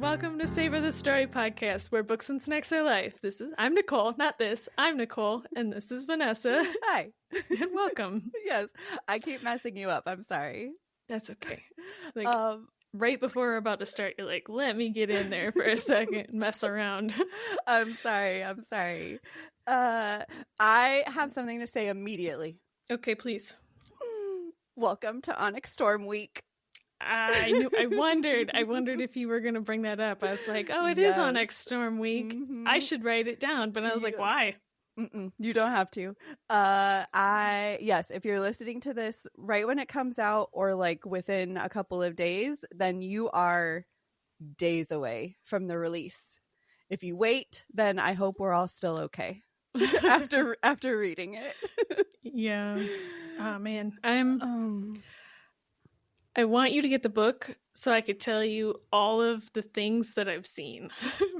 welcome to Savor the Story podcast, where books and snacks are life. I'm Nicole, I'm Nicole, and this is Vanessa. Hi. And welcome. Yes, I keep messing you up. I'm sorry. That's okay. Right before we're about to start, you're like, let me get in there for a second and mess around. I'm sorry. I have something to say immediately. Okay, please. Welcome to Onyx Storm Week. I wondered if you were going to bring that up. I was like, oh, it is Onyx Storm Week. Mm-hmm. I should write it down. But I was like, why? You don't have to. If you're listening to this right when it comes out or like within a couple of days, then you are days away from the release. If you wait, then I hope we're all still okay after reading it. Yeah. Oh man, I want you to get the book so I could tell you all of the things that I've seen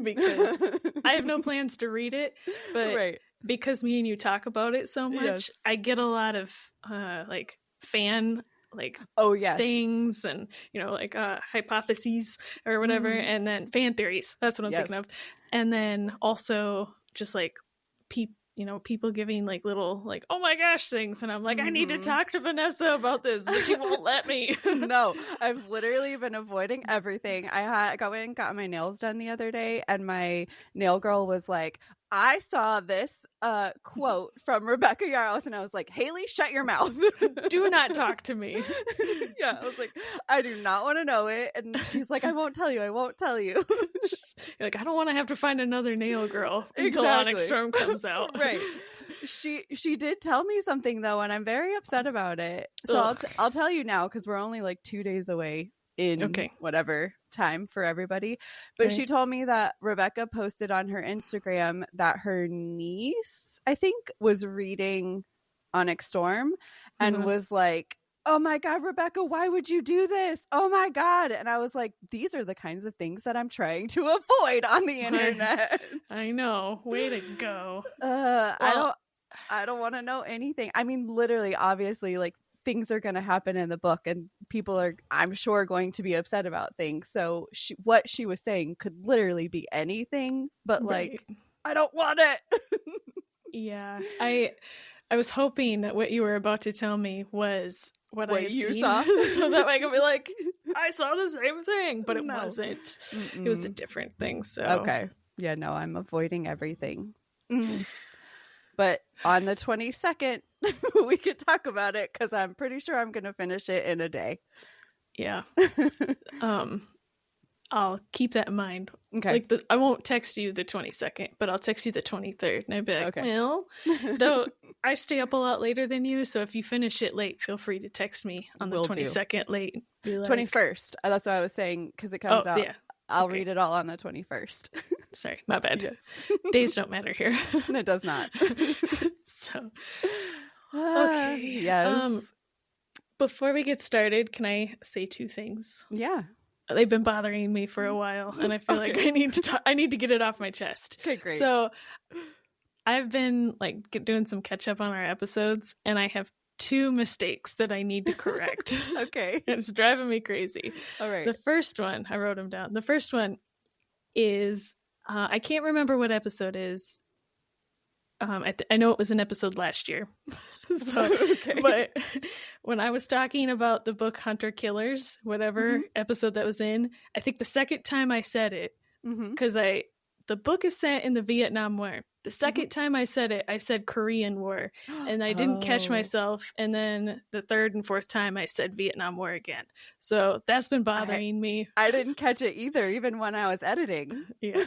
because I have no plans to read it, but because me and you talk about it so much, I get a lot of fan things and hypotheses or whatever, and then fan theories. That's what I'm thinking of, and then also just like people giving like little like, oh my gosh things, and I'm like, I need to talk to Vanessa about this, but she won't let me. No, I've literally been avoiding everything. I got my nails done the other day, and my nail girl was like, I saw this quote from Rebecca Yarros, and I was like, Haley, shut your mouth. Do not talk to me. Yeah, I was like, I do not want to know it. And she's like, I won't tell you. You're like, I don't want to have to find another nail girl until Onyx Storm comes out. Right. She did tell me something though, and I'm very upset about it. So I'll tell you now, because we're only like 2 days away in whatever time for everybody. But she told me that Rebecca posted on her Instagram that her niece, I think, was reading Onyx Storm and was like, oh my God, Rebecca, why would you do this? Oh my God. And I was like, these are the kinds of things that I'm trying to avoid on the internet. I know. Way to go. I don't want to know anything. I mean, literally, obviously, like, things are going to happen in the book, and people are, I'm sure, going to be upset about things. So what she was saying could literally be anything, but like, I don't want it. Yeah. I was hoping that what you were about to tell me was what I had you seen, saw. so that I could be like, I saw the same thing, but it wasn't. It was a different thing. So okay. Yeah, no, I'm avoiding everything. But on the 22nd, we could talk about it, because I'm pretty sure I'm going to finish it in a day. Yeah. I'll keep that in mind. Okay. Like I won't text you the 22nd, but I'll text you the 23rd. And I'd be like, well, though I stay up a lot later than you, so if you finish it late, feel free to text me on the 22nd late. Be like, 21st. That's what I was saying, because it comes out. Yeah. I'll read it all on the 21st. Sorry, my bad. Yes. Days don't matter here. It does not. So, okay. Yes. Before we get started, can I say two things? Yeah. They've been bothering me for a while, and I feel like I need to get it off my chest. Okay, great. So, I've been like doing some catch up on our episodes, and I have 2 mistakes that I need to correct. Okay. It's driving me crazy. All right. The first one, I wrote them down. The first one is, I can't remember what episode is. I know it was an episode last year. But when I was talking about the book Hunter Killers, whatever episode that was in, I think the second time I said it, because the book is set in the Vietnam War. The second time I said it, I said Korean War, and I didn't catch myself. And then the third and fourth time, I said Vietnam War again. So that's been bothering me. I didn't catch it either, even when I was editing. Yeah.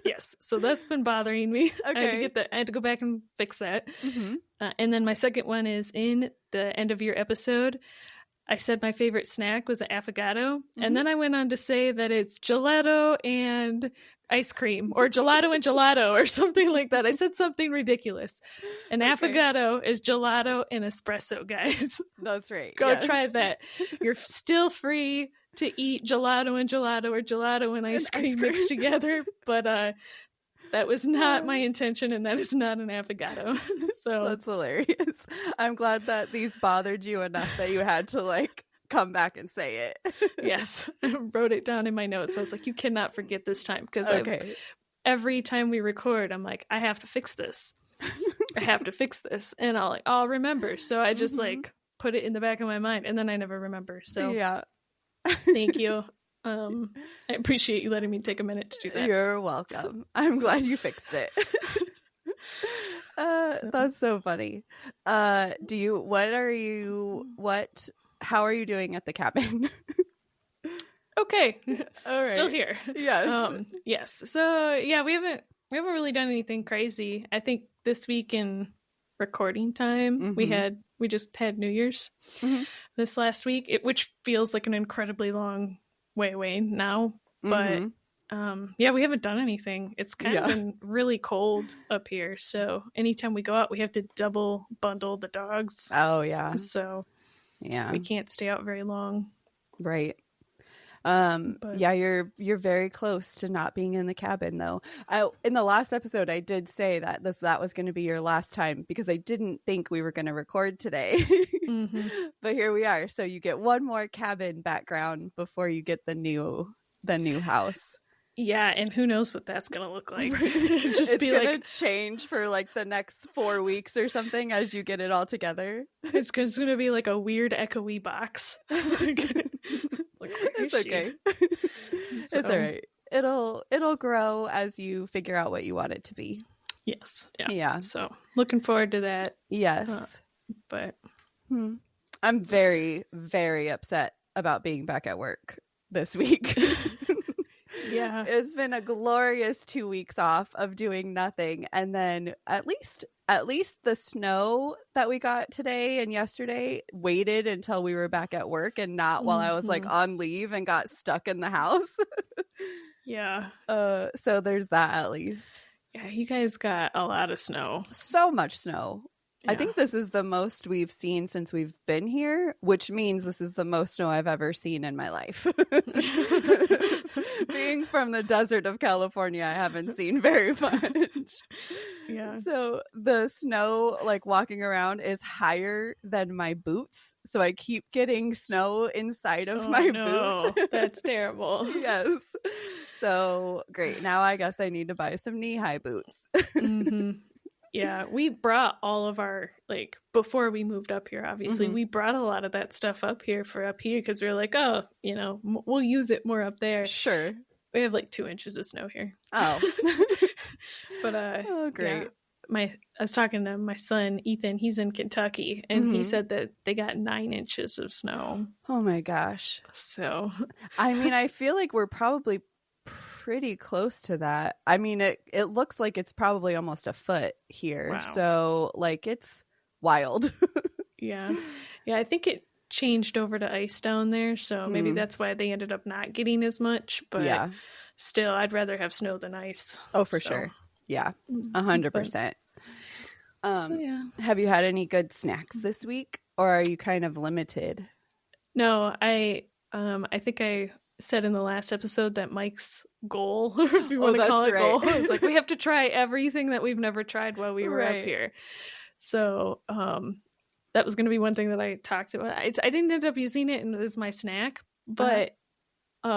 Yes. So that's been bothering me. Okay. I had to go back and fix that. And then my second one is in the end of your episode, I said my favorite snack was an affogato. And then I went on to say that it's gelato and ice cream, or gelato and gelato, or something like that. I said something ridiculous. An affogato is gelato and espresso, guys. That's right. Go try that. You're still free to eat gelato and gelato, or gelato and ice cream mixed together, but that was not my intention, and that is not an affogato. So that's hilarious. I'm glad that these bothered you enough that you had to like come back and say it. Yes. I wrote it down in my notes. I was like, you cannot forget this time, because every time we record, I'm like, I have to fix this. I have to fix this. And I'll remember. So I just like put it in the back of my mind, and then I never remember. So yeah. Thank you. I appreciate you letting me take a minute to do that. You're welcome. I'm glad you fixed it. That's so funny. How are you doing at the cabin? Okay. All right. Still here. Yes. Yes. So yeah, we haven't really done anything crazy. I think this week in recording time, we just had New Year's this last week, which feels like an incredibly long way away now. But yeah, we haven't done anything. It's kind of been really cold up here, so anytime we go out, we have to double bundle the dogs. Oh yeah. So yeah, we can't stay out very long. Right. Yeah, you're very close to not being in the cabin though. In the last episode, I did say that that was going to be your last time, because I didn't think we were going to record today. But here we are. So you get one more cabin background before you get the new house. Yeah, and who knows what that's gonna look like. It's gonna change for like the next 4 weeks or something as you get it all together. It's gonna be like a weird echoey box. It's okay. It's all right. It'll grow as you figure out what you want it to be. Yes. Yeah. So looking forward to that. Yes. But I'm very, very upset about being back at work this week. Yeah. It's been a glorious 2 weeks off of doing nothing. And then at least the snow that we got today and yesterday waited until we were back at work, and not while I was like on leave and got stuck in the house. Yeah. So there's that at least. Yeah, you guys got a lot of snow. So much snow. Yeah. I think this is the most we've seen since we've been here, which means this is the most snow I've ever seen in my life. Being from the desert of California, I haven't seen very much. Yeah. So the snow, like walking around, is higher than my boots. So I keep getting snow inside of my boot. That's terrible. Yes. So great. Now I guess I need to buy some knee-high boots. Yeah, we brought all of our, like, before we moved up here, obviously, we brought a lot of that stuff up here because we were like, oh, we'll use it more up there. Sure. We have like 2 inches of snow here. Oh. But, oh, great. Yeah, I was talking to my son, Ethan, he's in Kentucky, and he said that they got 9 inches of snow. Oh my gosh. So. I mean, I feel like we're probably pretty close to that. I mean, it looks like it's probably almost a foot here. Wow. So like it's wild. Yeah, I think it changed over to ice down there, so maybe that's why they ended up not getting as much, but still I'd rather have snow than ice. Oh, for sure. Yeah, 100%. So, yeah. Have you had any good snacks this week, or are you kind of limited? No, I think I said in the last episode that Mike's goal, if you want to call it goal, is like we have to try everything that we've never tried while we were up here. So that was going to be one thing that I talked about. I didn't end up using it as my snack, but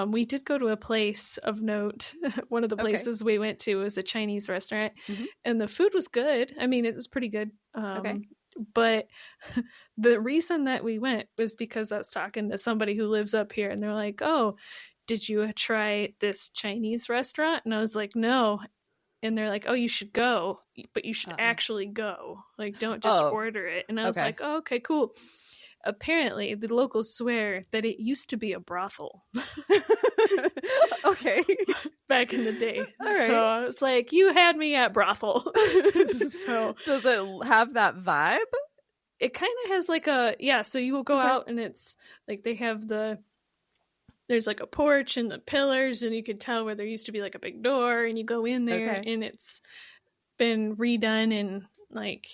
we did go to a place of note. One of the places we went to was a Chinese restaurant, and the food was good. I mean, it was pretty good. But the reason that we went was because I was talking to somebody who lives up here, and they're like, oh, did you try this Chinese restaurant? And I was like, no. And they're like, oh, you should go, but you should actually go. Like, don't just order it. And I was like, oh, okay, cool. Apparently, the locals swear that it used to be a brothel. Okay. Back in the day. Right. So I was like, you had me at brothel. So does it have that vibe? It kind of has like so you will go out and it's like they have there's like a porch and the pillars, and you could tell where there used to be like a big door, and you go in there and it's been redone in like,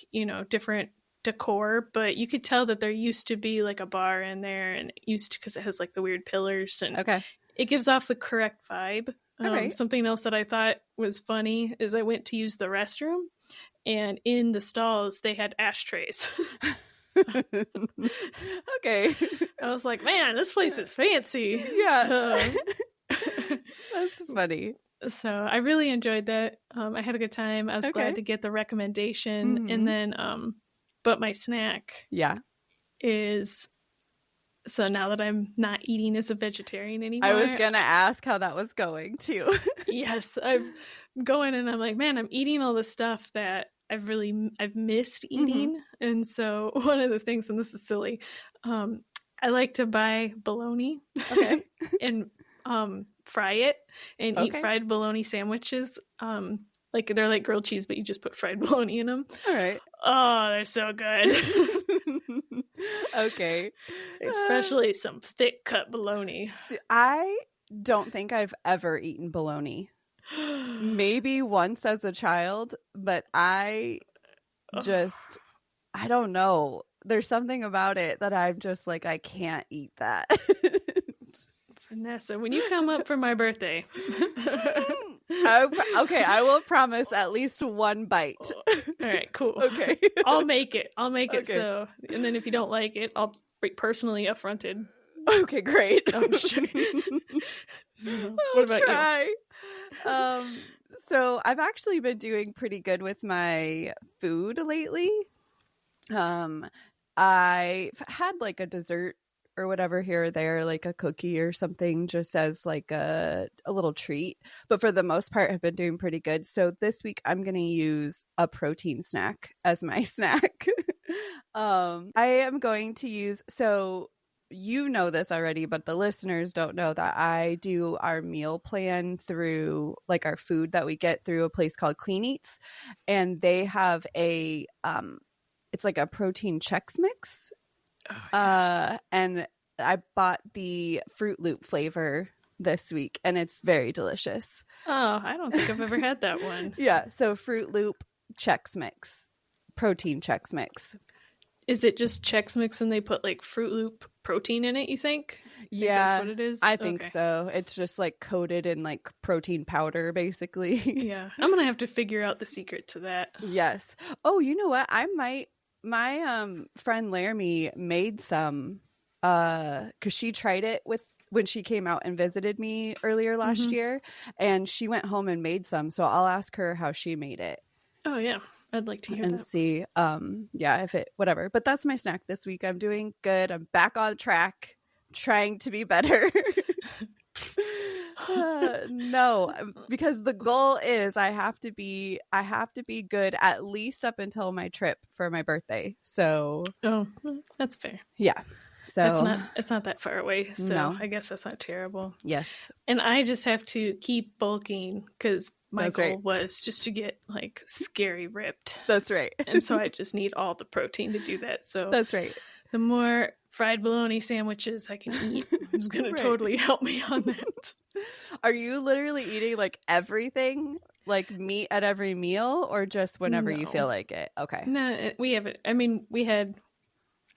different decor, but you could tell that there used to be like a bar in there, and it used to, because it has like the weird pillars, and it gives off the correct vibe. Something else that I thought was funny is I went to use the restroom, and in the stalls they had ashtrays. Okay. I was like, man, this place is fancy. Yeah. That's funny. So I really enjoyed that. I had a good time. I was glad to get the recommendation. And then but my snack is, so now that I'm not eating as a vegetarian anymore. I was gonna ask how that was going too. Yes, I'm going and I'm like, man, I'm eating all the stuff that I've missed eating. And so one of the things, and this is silly, I like to buy bologna and fry it and eat fried bologna sandwiches. Like they're like grilled cheese, but you just put fried bologna in them. All right. Oh, they're so good. Okay. Especially some thick cut bologna. I don't think I've ever eaten bologna. Maybe once as a child, but I don't know. There's something about it that I'm just like, I can't eat that. Vanessa, when you come up for my birthday. Okay, I will promise at least one bite. All right, cool. Okay. I'll make it. Okay. So, and then if you don't like it, I'll be personally affronted. Okay, great. I'm just joking. What about you? So I've actually been doing pretty good with my food lately. I've had like a dessert or whatever here or there, like a cookie or something, just as like a little treat. But for the most part, I've been doing pretty good. So this week I'm going to use a protein snack as my snack. I am going to use, so you know this already, but the listeners don't know that I do our meal plan through like our food that we get through a place called Clean Eats. And they have a, it's like a protein Chex Mix. Oh, yeah. And I bought the Fruit Loop flavor this week and it's very delicious. Oh, I don't think I've ever had that one. Yeah. So Fruit Loop Chex Mix, protein Chex Mix. Is it just Chex Mix and they put like Fruit Loop protein in it, you think? Yeah, that's what it is? I think so. It's just like coated in like protein powder, basically. Yeah. I'm going to have to figure out the secret to that. Yes. Oh, you know what? My friend Laramie made some because she tried it when she came out and visited me earlier last year, and she went home and made some. So I'll ask her how she made it. Oh yeah, I'd like to hear and that. See if it whatever. But that's my snack this week. I'm doing good. I'm back on track, trying to be better. No, because the goal is I have to be good at least up until my trip for my birthday. So that's fair. Yeah. So it's not that far away. So no. I guess that's not terrible. Yes. And I just have to keep bulking because my goal was just to get like scary ripped. That's right. And so I just need all the protein to do that. So that's right. The more fried bologna sandwiches I can eat is going to totally help me on that. Are you literally eating like everything, like meat at every meal, or just whenever you feel like it? Okay. No, we haven't. I mean,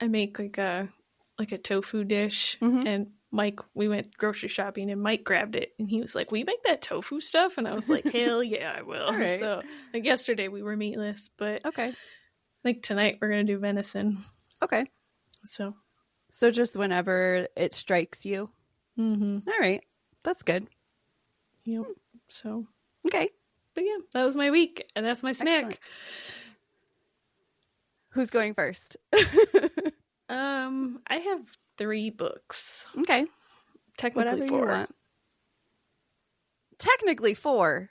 I make like a tofu dish, and we went grocery shopping, and Mike grabbed it, and he was like, "Will you make that tofu stuff?" And I was like, "Hell yeah, I will." Right. So like yesterday we were meatless, but okay. I think tonight we're going to do venison. Okay. So just whenever it strikes you. All right. That's good. Yep. So. Okay. But yeah, that was my week, and that's my snack. Excellent. Who's going first? I have 3 books. Okay. Technically whatever 4. You want. Technically 4.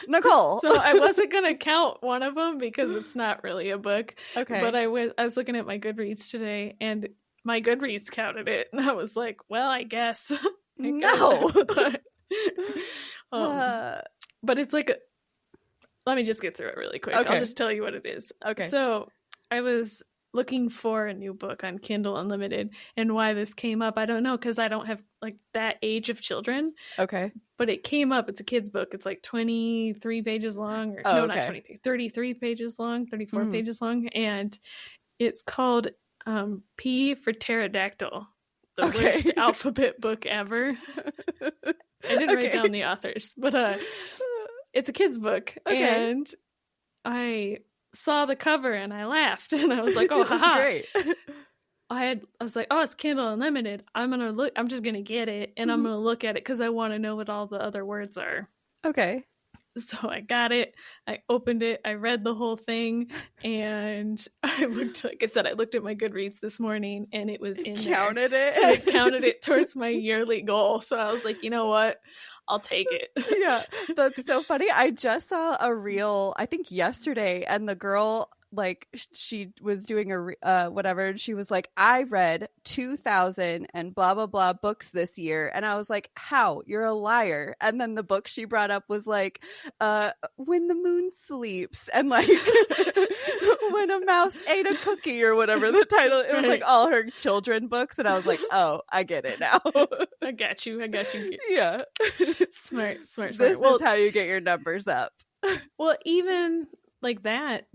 Nicole. So I wasn't going to count one of them because it's not really a book. Okay. But I was looking at my Goodreads today, and my Goodreads counted it. And I was like, well, I guess. No. But it's like let me just get through it really quick. Okay. I'll just tell you what it is. Okay. So I was looking for a new book on Kindle Unlimited, and why this came up, I don't know, because I don't have like that age of children. Okay. But it came up. It's a kid's book. It's like 23 pages long. Not 23. 33 pages long, 34 pages long. And it's called P for Pterodactyl, the worst alphabet book ever. I didn't write down the authors, but it's a kid's book. And I saw the cover and I laughed and I was like, oh, haha. Great. I was like, oh, it's Kindle Unlimited. I'm just going to get it and I'm going to look at it because I want to know what all the other words are. Okay. So I got it. I opened it. I read the whole thing. And I looked at my Goodreads this morning and it was in Counted there. it? I counted it towards my yearly goal. So I was like, you know what? I'll take it. Yeah, that's so funny. I just saw a reel, I think yesterday, and the girl, like, she was doing a whatever, and she was like, I read 2,000 and blah blah blah books this year, and I was like, how? You're a liar. And then the book she brought up was like, When the Moon Sleeps, and like When a Mouse Ate a Cookie, or whatever the title. It was like all her children books, and I was like, oh, I get it now. I got you. Yeah. Smart. This is how you get your numbers up. Well, even like that,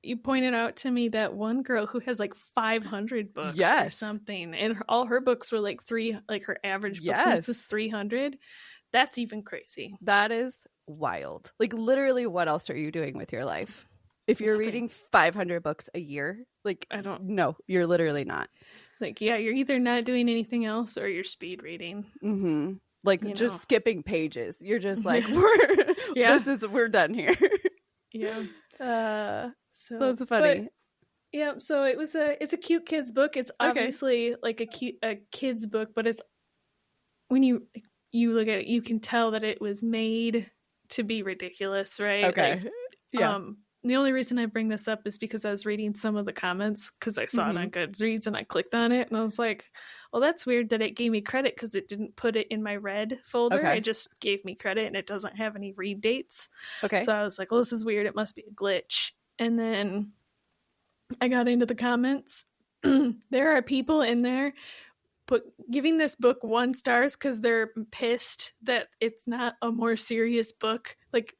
you pointed out to me that one girl who has like 500 books or something, and all her books were like her average book length was 300. That's even crazy. That is wild. Like, literally, what else are you doing with your life? If you're reading 500 books a year, like, I don't know. You're literally not. Like, yeah, you're either not doing anything else or you're speed reading. Mm-hmm. Like, just skipping pages. You're just like, we're done here. Yeah. So that's funny. Yeah. So it's a cute kid's book. It's obviously like a kid's book, but it's, when you look at it, you can tell that it was made to be ridiculous, right? Okay. Like, yeah. The only reason I bring this up is because I was reading some of the comments because I saw it on Goodreads and I clicked on it and I was like, well, that's weird that it gave me credit because it didn't put it in my read folder. Okay. It just gave me credit and it doesn't have any read dates. Okay. So I was like, well, this is weird. It must be a glitch. And then I got into the comments. There are people in there giving this book 1 star because they're pissed that it's not a more serious book. Like,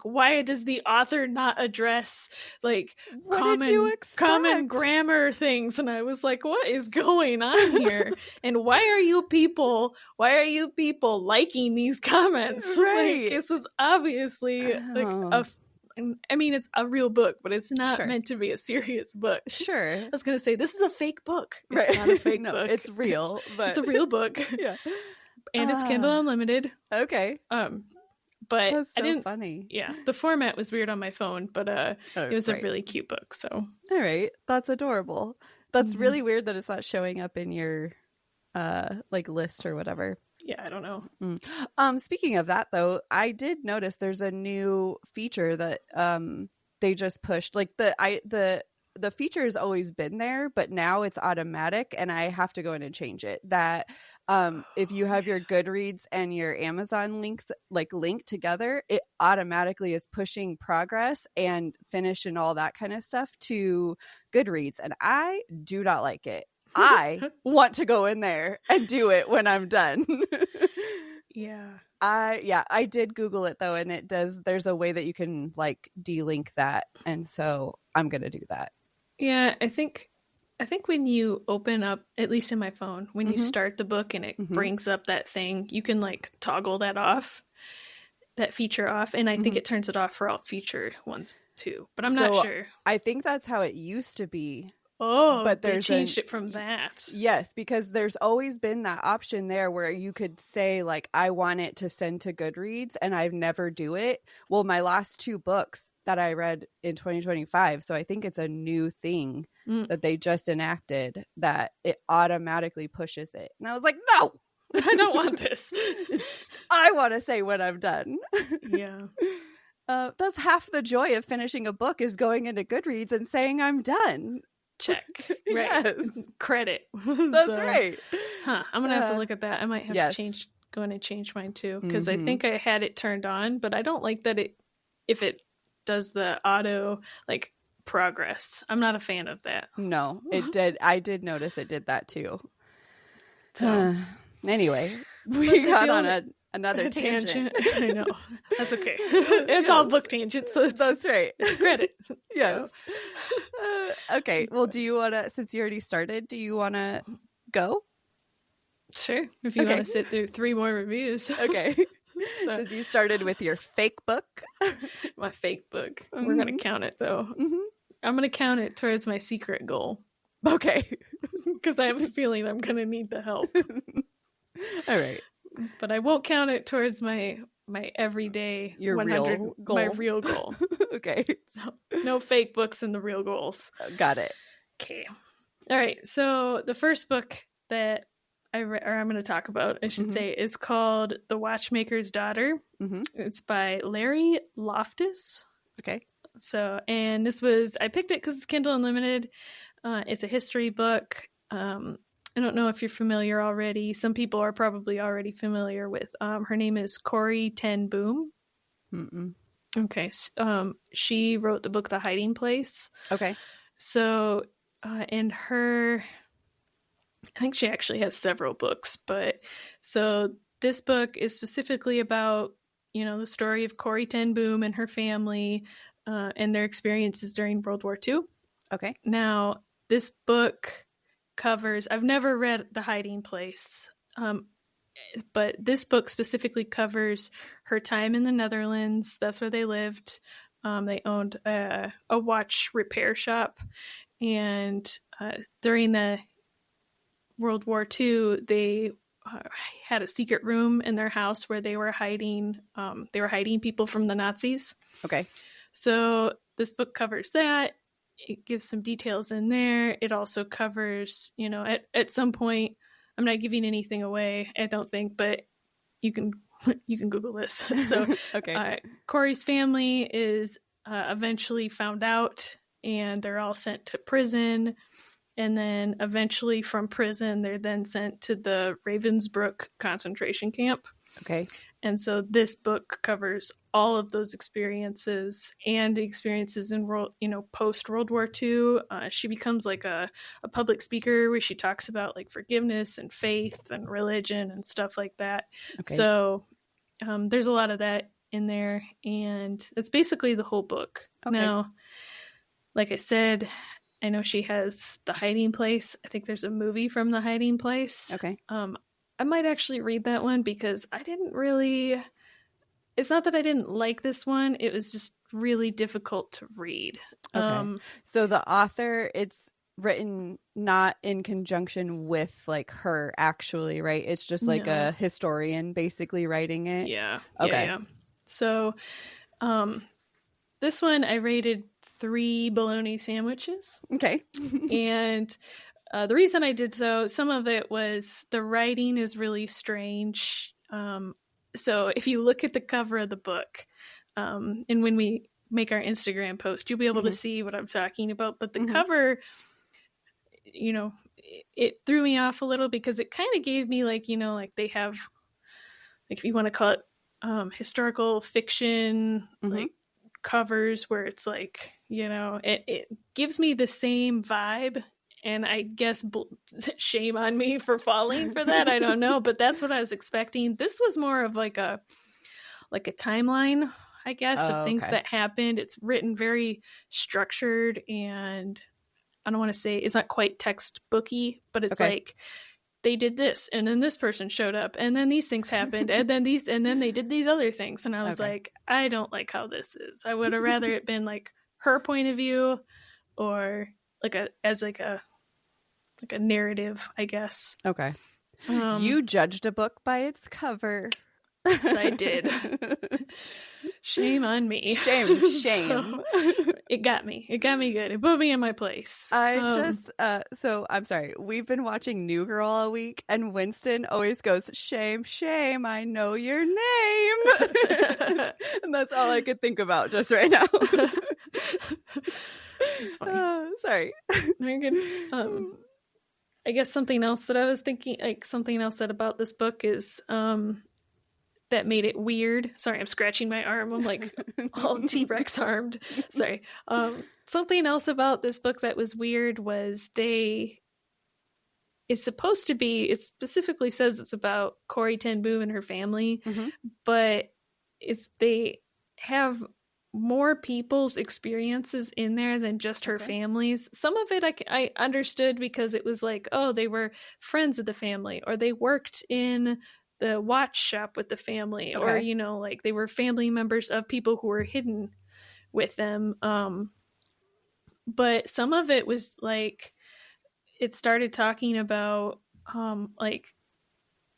why does the author not address like common grammar things? And I was like, what is going on here? And why are you people liking these comments? Right. Like, this is obviously like it's a real book, but it's not meant to be a serious book. Sure. I was going to say, this is a fake book. It's not a fake book. It's real. But it's a real book. Yeah. And it's Kindle Unlimited. Okay. But that's so I didn't. Funny. Yeah, the format was weird on my phone, but it was a really cute book. So all right, that's adorable. That's really weird that it's not showing up in your like list or whatever. Yeah, I don't know. Speaking of that, though, I did notice there's a new feature that they just pushed. Like the feature has always been there, but now it's automatic, and I have to go in and change it. That if you have your Goodreads and your Amazon links like linked together, it automatically is pushing progress and finish and all that kind of stuff to Goodreads, and I do not like it. I want to go in there and do it when I'm done. Yeah. I did Google it though, and it does. There's a way that you can like delink that, and so I'm gonna do that. Yeah, I think when you open up, at least in my phone, when you start the book and it brings up that thing, you can like toggle that feature off, and I think it turns it off for all future ones too. But I'm not sure. I think that's how it used to be. Oh, but they changed it from that. Yes, because there's always been that option there where you could say, like, I want it to send to Goodreads, and I never do it. Well, my last 2 books that I read in 2025, so I think it's a new thing that they just enacted, that it automatically pushes it. And I was like, no! I don't want this. I want to say when I'm done. Yeah. That's half the joy of finishing a book, is going into Goodreads and saying I'm done. Check. Right. Yes. Credit. That's right. Huh. I'm gonna have to look at that. I might have to go in and change mine too, because I think I had it turned on, but I don't like that if it does the auto like progress. I'm not a fan of that. No, it did. I did notice it did that too. So anyway, we got on another tangent. I know. That's okay. It's all book tangents, so that's right. It's credit. Yes. Okay. Well, do you want to, since you already started, do you want to go? Sure. If you want to sit through 3 more reviews. Okay. So you started with your fake book. My fake book. We're going to count it, though. I'm going to count it towards my secret goal. Okay. Because I have a feeling I'm going to need the help. All right. But I won't count it towards my everyday your 100 real goal. My real goal. Okay. So no fake books in the real goals. Got it. Okay. All right. So the first book that I'm going to talk about, I should say, is called The Watchmaker's Daughter. It's by Larry Loftis. Okay. So, and I picked it because it's Kindle Unlimited. It's a history book. I don't know if you're familiar already. Some people are probably already familiar with. Her name is Corrie ten Boom. Okay. She wrote the book The Hiding Place. Okay. So, and I think she actually has several books, but so this book is specifically about, the story of Corrie ten Boom and her family, and their experiences during World War II. Okay. Now, this book I've never read The Hiding Place, but this book specifically covers her time in the Netherlands. That's where they lived. They owned a watch repair shop, and during the World War II, they had a secret room in their house where they were hiding. They were hiding people from the Nazis. Okay. So this book covers that. It gives some details in there. It also covers, at some point, I'm not giving anything away, I don't think, but you can Google this. So, okay. Corrie's family is eventually found out, and they're all sent to prison. And then eventually from prison, they're then sent to the Ravensbrück concentration camp. Okay. And so this book covers all of those experiences and the experiences in post World War II. She becomes like a public speaker where she talks about like forgiveness and faith and religion and stuff like that. Okay. So there's a lot of that in there, and it's basically the whole book. Okay. Now, like I said, I know she has The Hiding Place. I think there's a movie from The Hiding Place. Okay. I might actually read that one because it's not that I didn't like this one. It was just really difficult to read. Okay. So the author, it's written not in conjunction with like her actually, right? It's just like a historian basically writing it. Yeah. Okay. Yeah. So this one I rated 3 bologna sandwiches. Okay. And the reason I did so, some of it was the writing is really strange. So if you look at the cover of the book, and when we make our Instagram post, you'll be able to see what I'm talking about. But the cover, it threw me off a little because it kind of gave me like they have, like if you want to call it historical fiction, like covers where it's like, it gives me the same vibe. And I guess shame on me for falling for that. I don't know, but that's what I was expecting. This was more of like a timeline, I guess, of things that happened. It's written very structured, and I don't want to say it's not quite textbooky, but it's like they did this, and then this person showed up, and then these things happened, and then they did these other things, and I was like, I don't like how this is. I would have rather it been like her point of view, or like a narrative, I guess. Okay. You judged a book by its cover. Yes, I did. Shame on me. Shame. So, it got me good. It put me in my place. So I'm sorry. We've been watching New Girl all week, and Winston always goes, shame, shame, I know your name. And that's all I could think about just right now. It's funny. Sorry. Very good. I guess something else that I was thinking, like something else that about this book is that made it weird. Sorry, I'm scratching my arm. I'm like all T-Rex armed. Sorry. Something else about this book that was weird was it specifically says it's about Corrie ten Boom and her family, but they have more people's experiences in there than just her family's. Some of it I understood because it was like, oh, they were friends of the family, or they worked in the watch shop with the family, or, you know, like they were family members of people who were hidden with them. But some of it was like, it started talking about like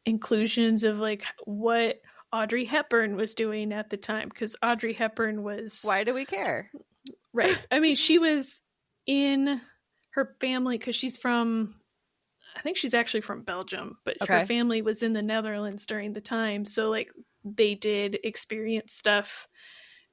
inclusions of like what Audrey Hepburn was doing at the time, because Audrey Hepburn was... Why do we care? Right. I mean, she was in her family, because she's from... I think she's actually from Belgium, but her family was in the Netherlands during the time. So like they did experience stuff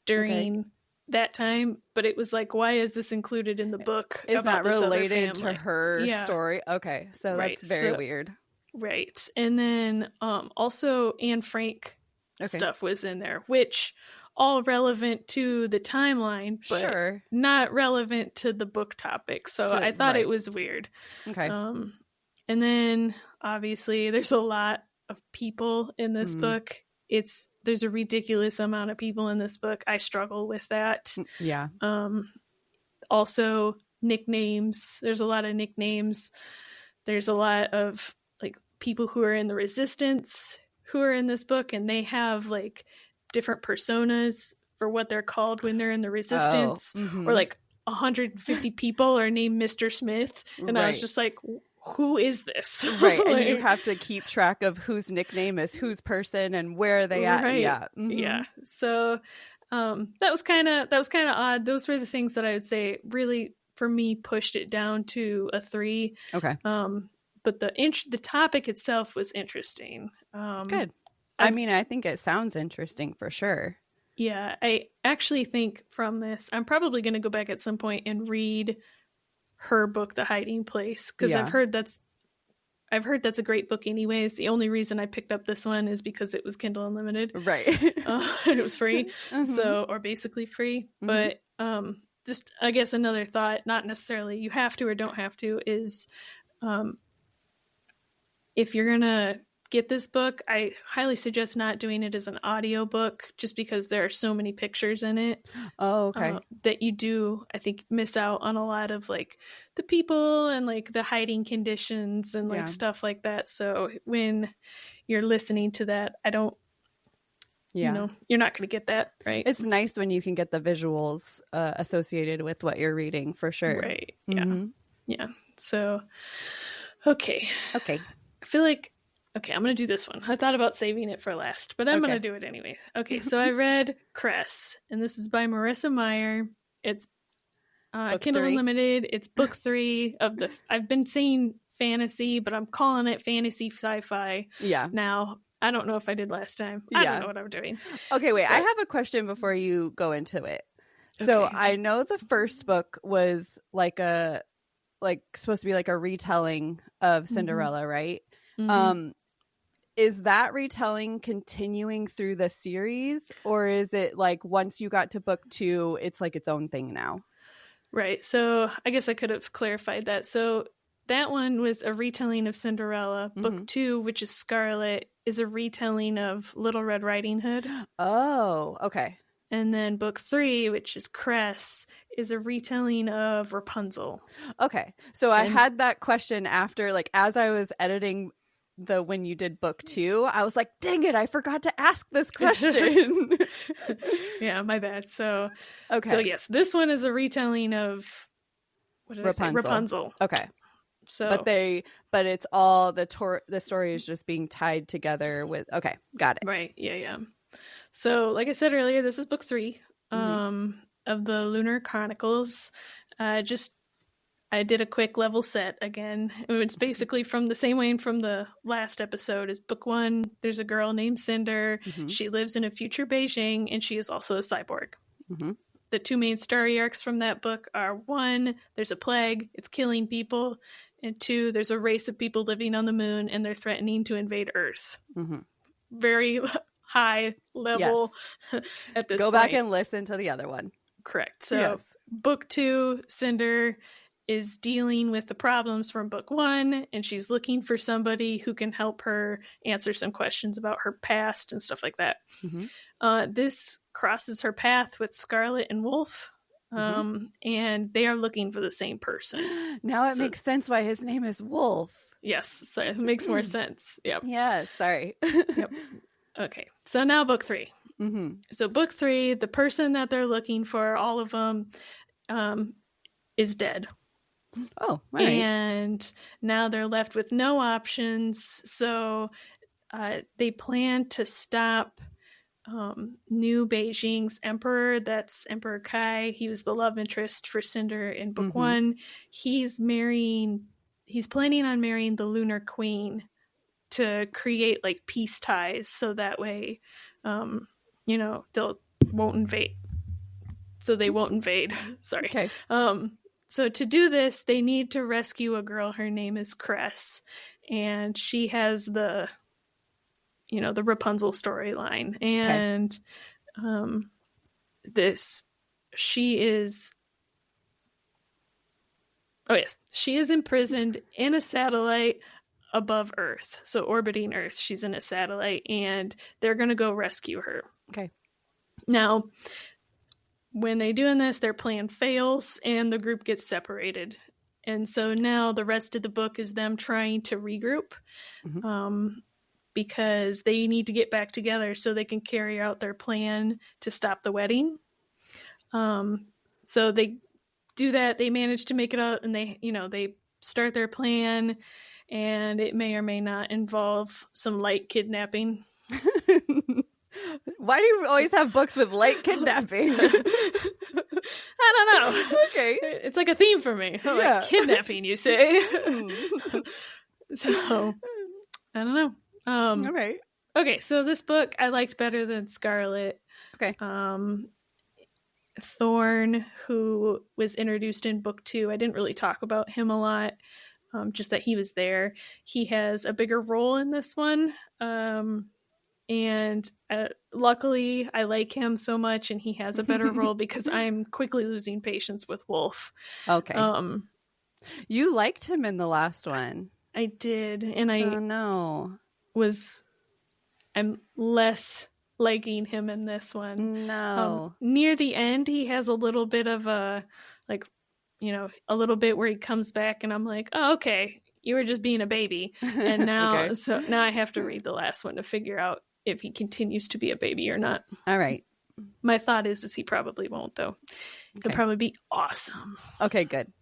during that time, but it was like, why is this included in the book? It's not related to her story. Okay. So that's very weird. Right. And then also Anne Frank stuff was in there, which all relevant to the timeline, but not relevant to the book topic. So I thought it was weird. Okay. And then obviously there's a lot of people in this book. There's a ridiculous amount of people in this book. I struggle with that. Yeah. Also nicknames. There's a lot of nicknames. There's a lot of like people who are in the Resistance who are in this book, and they have like different personas for what they're called when they're in the Resistance. Or like 150 people are named Mr. Smith. And I was just like, who is this? Right. And you have to keep track of whose nickname is whose person and where are they at. Right. Yeah. Yeah. So that was kind of odd. Those were the things that I would say really for me pushed it down to a 3. Okay. But the topic itself was interesting. Good. I mean, I think it sounds interesting for sure. Yeah. I actually think from this, I'm probably going to go back at some point and read her book, The Hiding Place, because I've heard that's a great book anyways. The only reason I picked up this one is because it was Kindle Unlimited. Right. And it was free. So, or basically free. But just, I guess another thought, not necessarily you have to or don't have to, is if you're going to get this book, I highly suggest not doing it as an audio book, just because there are so many pictures in it. Oh, okay. That you do, I think, miss out on a lot of like the people and like the hiding conditions and like stuff like that. So when you're listening to that, you know, you're not going to get that, right? It's nice when you can get the visuals associated with what you're reading, for sure. Right. Yeah. Yeah. So, okay. I feel like, okay, I'm going to do this one. I thought about saving it for last, but I'm going to do it anyways. Okay, so I read Cress, and this is by Marissa Meyer. It's Kindle Unlimited. It's book 3 of the... I've been saying fantasy, but I'm calling it fantasy sci-fi now. I don't know if I did last time. I don't know what I'm doing. Okay, wait. I have a question before you go into it. So I know the first book was supposed to be like a retelling of Cinderella, right? Is that retelling continuing through the series, or is it like once you got to book 2, it's like its own thing now? Right. So I guess I could have clarified that. So that one was a retelling of Cinderella. Book 2, which is Scarlet, is a retelling of Little Red Riding Hood. Oh, okay. And then book 3, which is Cress, is a retelling of Rapunzel. Okay. So I had that question after, like, as I was editing when you did book 2, I was like, dang it, I forgot to ask this question. Yeah, my bad. So yes, this one is a retelling of Rapunzel. Okay. So but it's all the story is just being tied together with got it. Right. Yeah. So like I said earlier, this is book 3 of the Lunar Chronicles. I did a quick level set again. It's basically from the same way from the last episode as book 1. There's a girl named Cinder. She lives in a future Beijing, and she is also a cyborg. The 2 main story arcs from that book are 1, there's a plague, it's killing people, and 2, there's a race of people living on the moon, and they're threatening to invade Earth. Very high level at this point. Go back and listen to the other one. Correct. So book 2, Cinder is dealing with the problems from book 1, and she's looking for somebody who can help her answer some questions about her past and stuff like that. This crosses her path with Scarlet and Wolf, and they are looking for the same person. Now it makes sense why his name is Wolf. Yes. So it makes more sense. Yep. Yeah. Sorry. Yep. Okay. So now book 3. Mm-hmm. So book 3, the person that they're looking for, all of them, is dead. Oh, right. And now they're left with no options. So they plan to stop New Beijing's emperor. That's Emperor Kai. He was the love interest for Cinder in book 1. He's planning on marrying the Lunar Queen to create like peace ties, so that way they won't invade. Sorry. Okay. So to do this, they need to rescue a girl. Her name is Cress, and she has the Rapunzel storyline. And she is imprisoned in a satellite above Earth. So orbiting Earth, she's in a satellite, and they're going to go rescue her. Okay. Now, when they doing this, their plan fails and the group gets separated. And so now the rest of the book is them trying to regroup because they need to get back together so they can carry out their plan to stop the wedding. So they do that. They manage to make it out, and they start their plan, and it may or may not involve some light kidnapping. Why do you always have books with light kidnapping? I don't know. Okay. It's like a theme for me. Like kidnapping, you say. So, I don't know. All right. Okay, so this book I liked better than Scarlet. Okay. Thorn, who was introduced in book 2, I didn't really talk about him a lot. Just that he was there. He has a bigger role in this one. And luckily, I like him so much, and he has a better role because I'm quickly losing patience with Wolf. Okay. You liked him in the last one. I did, and I'm less liking him in this one. No. Near the end, he has a little bit of a little bit where he comes back, and I'm like, oh, okay, you were just being a baby, and now so now I have to read the last one to figure out if he continues to be a baby or not. All right. My thought is he probably won't, though. He'll probably be awesome. Okay, good.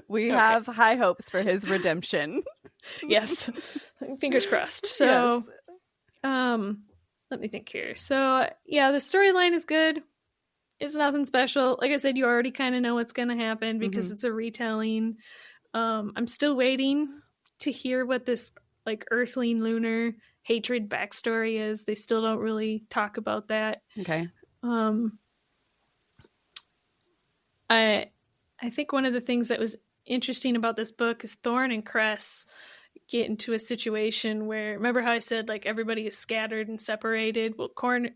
We have high hopes for his redemption. Yes. Fingers crossed. So, let me think here. So, yeah, the storyline is good. It's nothing special. Like I said, you already kind of know what's going to happen because it's a retelling. I'm still waiting to hear what this like Earthling Lunar hatred backstory is. They still don't really talk about that. Okay. I think one of the things that was interesting about this book is Thorn and Cress get into a situation where, remember how I said like everybody is scattered and separated? Well, Thorn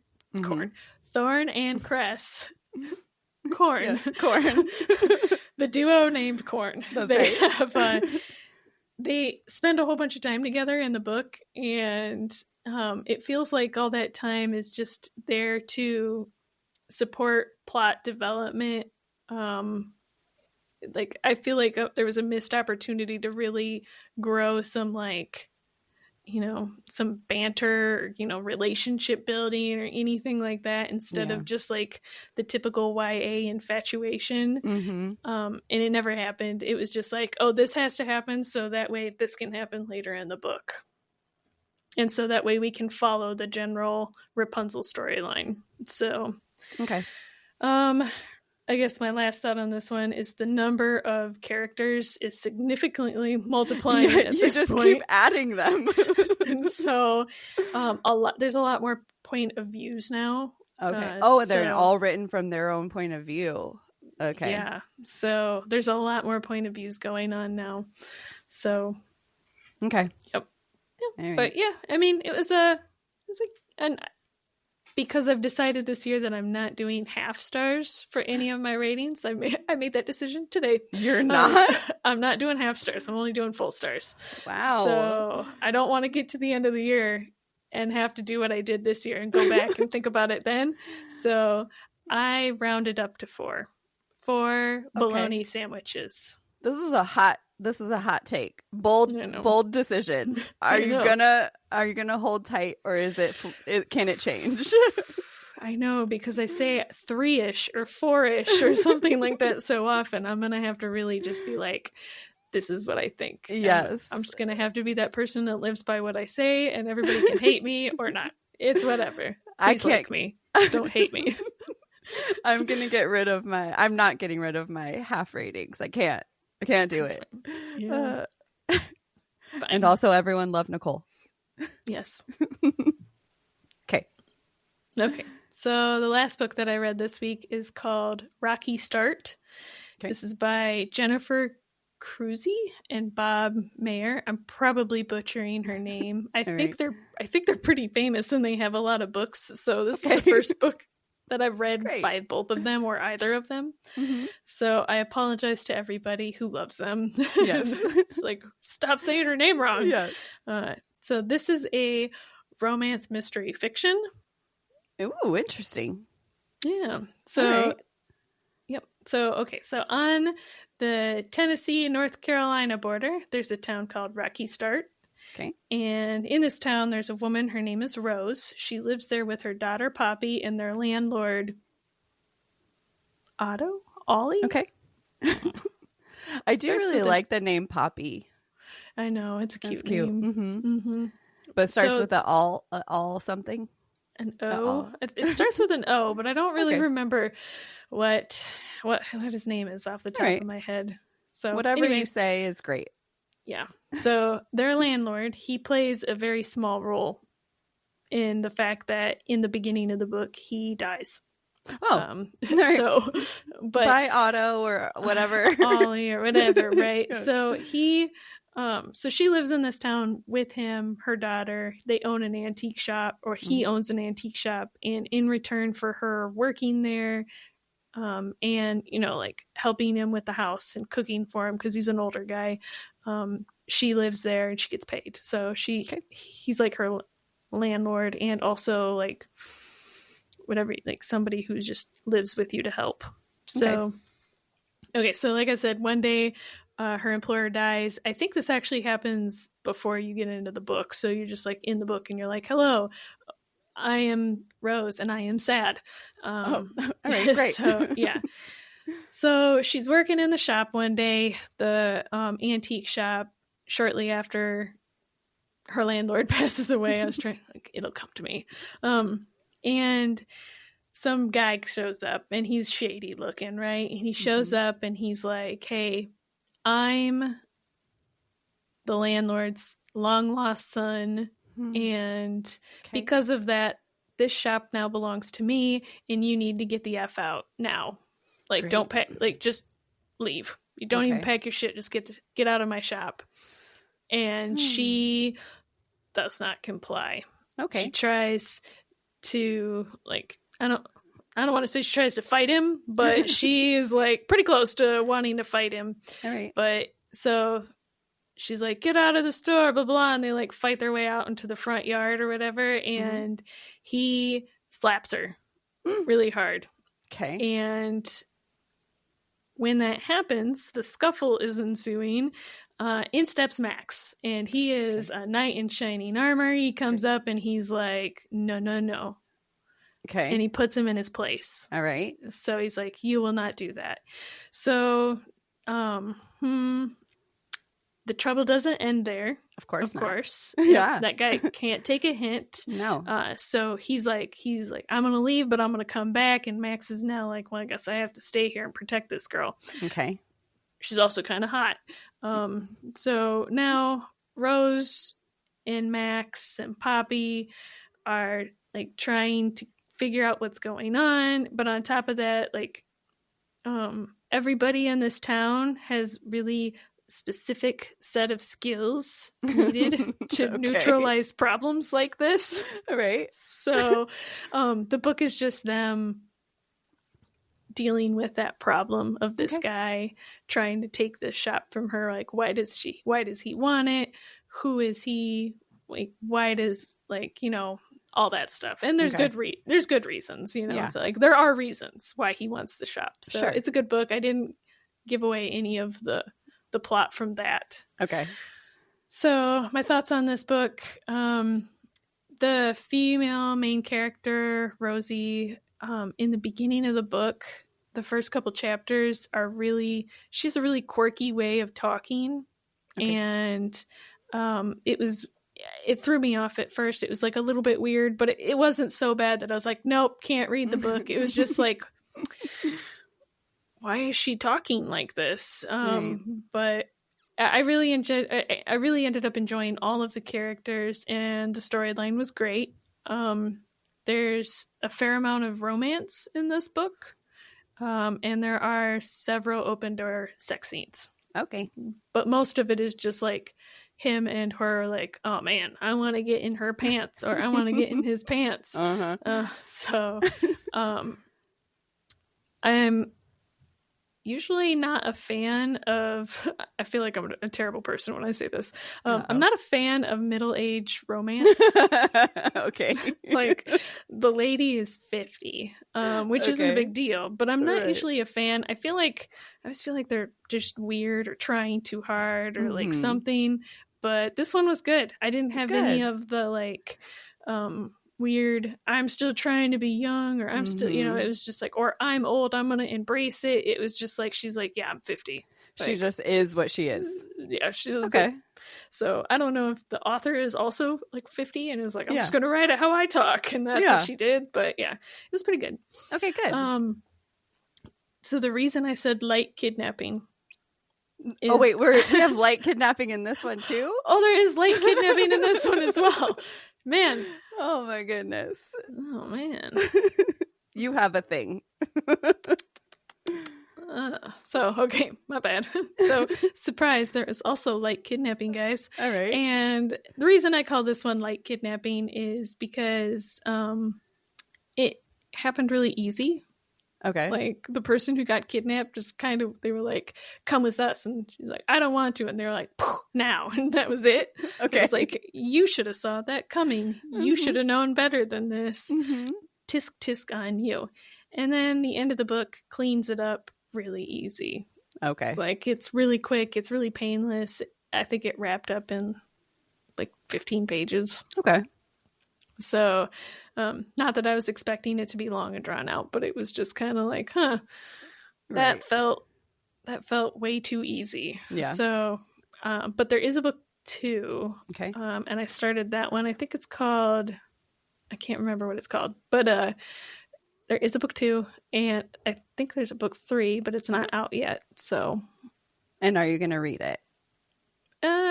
and Cress. Corn. Yes, Corn. The duo named Corn. That's right. They spend a whole bunch of time together in the book, and it feels like all that time is just there to support plot development. Like I feel like there was a missed opportunity to really grow some some banter, relationship building or anything like that instead of just like the typical YA infatuation. And it never happened. It was just like, oh, this has to happen so that way this can happen later in the book. And so that way we can follow the general Rapunzel storyline. So, okay. I guess my last thought on this one is the number of characters is significantly multiplying at this point. You just keep adding them. And so there's a lot more point of views now. Okay. They're all written from their own point of view. Okay. Yeah. So there's a lot more point of views going on now. So. Okay. Yep. Yeah. Right. But yeah, I mean, it was because I've decided this year that I'm not doing half stars for any of my ratings. I made that decision today. You're not? I'm not doing half stars. I'm only doing full stars. Wow. So I don't want to get to the end of the year and have to do what I did this year and go back and think about it then. So I rounded up to 4 bologna sandwiches. This is a hot this is a hot take. Bold decision. Are you gonna hold tight, or can it change? I know, because I say 3-ish or 4-ish or something like that so often. I'm gonna have to really just be like, this is what I think. Yes. I'm just gonna have to be that person that lives by what I say, and everybody can hate me or not. It's whatever. Please like me. Don't hate me. I'm not getting rid of my half ratings. I can't do it. Yeah. And also, everyone love Nicole. Yes. Okay. So the last book that I read this week is called Rocky Start. Okay. This is by Jennifer Crusie and Bob Meyer. I'm probably butchering her name. I think they're pretty famous and they have a lot of books. So this is the first book that I've read by both of them or either of them. Mm-hmm. So I apologize to everybody who loves them. Yes. It's like, stop saying her name wrong. Yes. So this is a romance mystery fiction. Ooh, interesting. Yeah. So, yep. So on the Tennessee and North Carolina border, there's a town called Rocky Start. Okay. And in this town, there's a woman. Her name is Rose. She lives there with her daughter, Poppy, and their landlord, Ollie? Okay. I do really like the name Poppy. I know. It's a cute name. Mm-hmm. Mm-hmm. But it starts with an all something. An O. It starts with an O, but I don't really remember what his name is off the top of my head. So whatever you say is great. Yeah. So their landlord, he plays a very small role in the fact that in the beginning of the book he dies. Oh, so but by Otto or whatever, Ollie or whatever, right? Yes. So so she lives in this town with him, her daughter. They own an antique shop, or he owns an antique shop, and in return for her working there, and like helping him with the house and cooking for him because he's an older guy, she lives there and she gets paid. So he's like her landlord, and also like whatever, like somebody who just lives with you to help. So so like I said, one day her employer dies. I think this actually happens before you get into the book. So you're just like in the book and you're like, hello, I am Rose and I am sad. All right, great. So yeah. So she's working in the shop one day, the antique shop, shortly after her landlord passes away. I was trying, like, it'll come to me. And some guy shows up and he's shady looking, right? And he shows up and he's like, hey, I'm the landlord's long lost son. And because of that, this shop now belongs to me and you need to get the F out now. Like, don't pack, like, just leave. You don't even pack your shit. Just get out of my shop. And she does not comply. Okay. She tries to, like, I don't want to say she tries to fight him, but she is like pretty close to wanting to fight him. All right. But so she's like, get out of the store, blah, blah. And they like fight their way out into the front yard or whatever. And he slaps her really hard. Okay. And when that happens, the scuffle is ensuing. In steps Max, and he is a knight in shining armor. He comes up and he's like, no. Okay. And he puts him in his place. All right. So he's like, you will not do that. So the trouble doesn't end there. Of course. Yeah. That guy can't take a hint. No. So he's like, I'm going to leave, but I'm going to come back. And Max is now like, well, I guess I have to stay here and protect this girl. Okay. She's also kind of hot. So now Rose and Max and Poppy are like trying to figure out what's going on. But on top of that, like, everybody in this town has really specific set of skills needed to neutralize problems like this. All right. So the book is just them dealing with that problem of this guy trying to take this shop from her. Like, why does he want it? Who is he? Like, why does, like, all that stuff. And there's good reasons, Yeah. So like there are reasons why he wants the shop. So Sure. It's a good book. I didn't give away any of the the plot from that. Okay. So my thoughts on this book, the female main character, Rosie, in the beginning of the book, the first couple chapters she's a really quirky way of talking. Okay. And it threw me off at first. It was like a little bit weird, but it wasn't so bad that I was like, nope, can't read the book. It was just like, why is she talking like this? But I really ended up enjoying all of the characters, and the storyline was great. There's a fair amount of romance in this book, and there are several open door sex scenes. Okay. But most of it is just like him and her like, oh man, I want to get in her pants, or I want to get in his pants. So I'm usually not a fan of, I feel like I'm a terrible person when I say this. I'm not a fan of middle-age romance. Okay. Like, the lady is 50, which isn't a big deal, but I'm not usually a fan. I always feel like they're just weird or trying too hard or like something, but this one was good. I didn't have any of the like, weird, I'm still trying to be young, or I'm still, it was just like, or I'm old, I'm gonna embrace it. It was just like, she's like, yeah, I'm 50. Like, she just is what she is. Yeah, she was okay. Like, so I don't know if the author is also like 50 and is like, I'm just gonna write it how I talk, and that's what she did. But yeah, it was pretty good. Okay, good. So the reason I said light kidnapping is... Oh wait, we have light kidnapping in this one too? Oh, there is light kidnapping in this one as well. Man. Oh my goodness. Oh man. You have a thing. Okay, my bad. So, surprise, there is also light kidnapping, guys. All right. And the reason I call this one light kidnapping is because it happened really easy. Okay. Like, the person who got kidnapped just kind of, they were like, come with us. And she's like, I don't want to. And they were like, now. And that was it. Okay. It was like, you should have saw that coming. You should have known better than this. Tisk, tisk on you. And then the end of the book cleans it up really easy. Okay. Like, it's really quick. It's really painless. I think it wrapped up in like 15 pages. Okay. So, not that I was expecting it to be long and drawn out, but it was just kind of like, that felt way too easy. Yeah. So, but there is a book 2. Okay. And I started that one. I think it's called, I can't remember what it's called, but there is a book 2, and I think there's a book 3, but it's not out yet. So. And are you going to read it?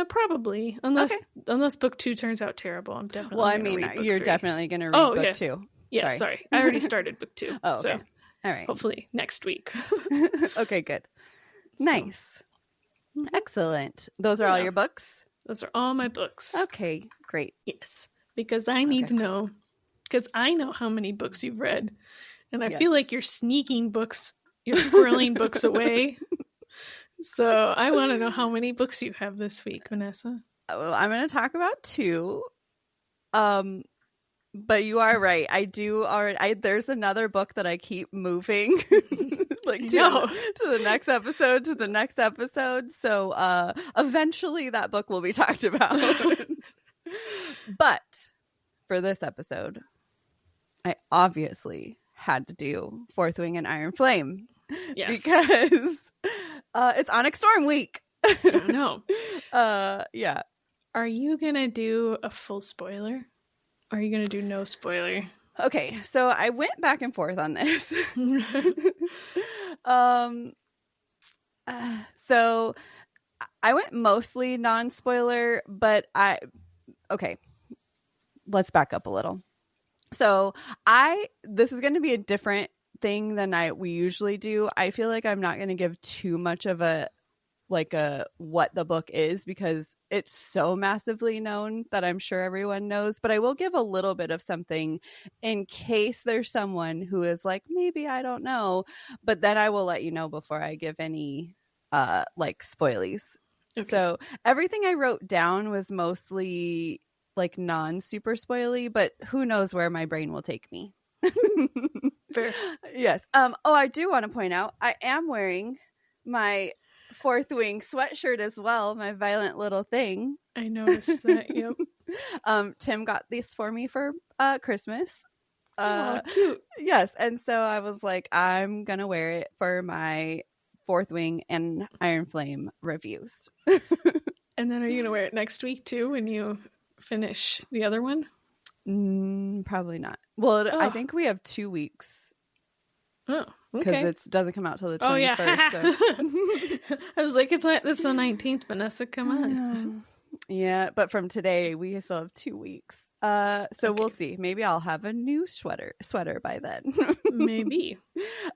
Probably, unless book 2 turns out terrible. I'm definitely. Well, I mean, you're 3. Definitely going to read book 2. Yeah, sorry. I already started book 2. Oh, okay. So all right. Hopefully next week. Okay, good. Nice. Excellent. Those are all your books? Those are all my books. Okay, great. Yes, because I need to know, because I know how many books you've read, and I feel like you're sneaking books, you're squirreling books away. So I want to know how many books you have this week, Vanessa. Well, I'm going to talk about 2. But you are right. I do already. There's another book that I keep moving, like to the next episode, to the next episode. So eventually that book will be talked about. But for this episode, I obviously had to do Fourth Wing and Iron Flame. Yes. Because it's Onyx Storm week. No. Yeah. Are you going to do a full spoiler? Or are you going to do no spoiler? Okay, so I went back and forth on this. So I went mostly non-spoiler, but okay, let's back up a little. So this is going to be a different thing than we usually do. I feel like I'm not going to give too much of what the book is, because it's so massively known that I'm sure everyone knows, but I will give a little bit of something in case there's someone who is like, maybe I don't know, but then I will let you know before I give any spoilies. Okay. So everything I wrote down was mostly like non-super spoily, but who knows where my brain will take me. Fair. Yes. I do want to point out I am wearing my Fourth Wing sweatshirt as well, my violent little thing. I noticed that. Yep. Tim got this for me for Christmas. Oh, cute. Yes, and so I was like, I'm gonna wear it for my Fourth Wing and Iron Flame reviews. And then are you gonna wear it next week too when you finish the other one? Probably not. Well, I think we have 2 weeks. Oh, okay. Because it doesn't come out till the 21st. Oh, yeah. So. I was like, it's the 19th, Vanessa. Come on. Yeah, but from today, we still have 2 weeks. So we'll see. Maybe I'll have a new sweater by then. Maybe.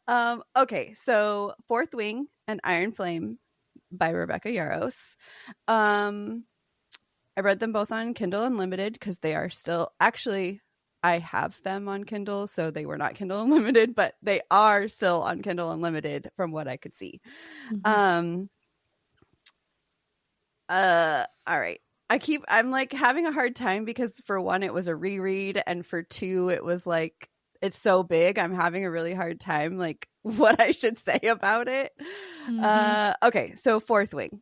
Okay, so Fourth Wing and Iron Flame by Rebecca Yarros. I read them both on Kindle Unlimited because they are still actually. I have them on Kindle, so they were not Kindle Unlimited, but they are still on Kindle Unlimited from what I could see. Mm-hmm. All right. I'm like having a hard time because for one, it was a reread, and for two, it was like, it's so big. I'm having a really hard time, like what I should say about it. Mm-hmm. Okay. So Fourth Wing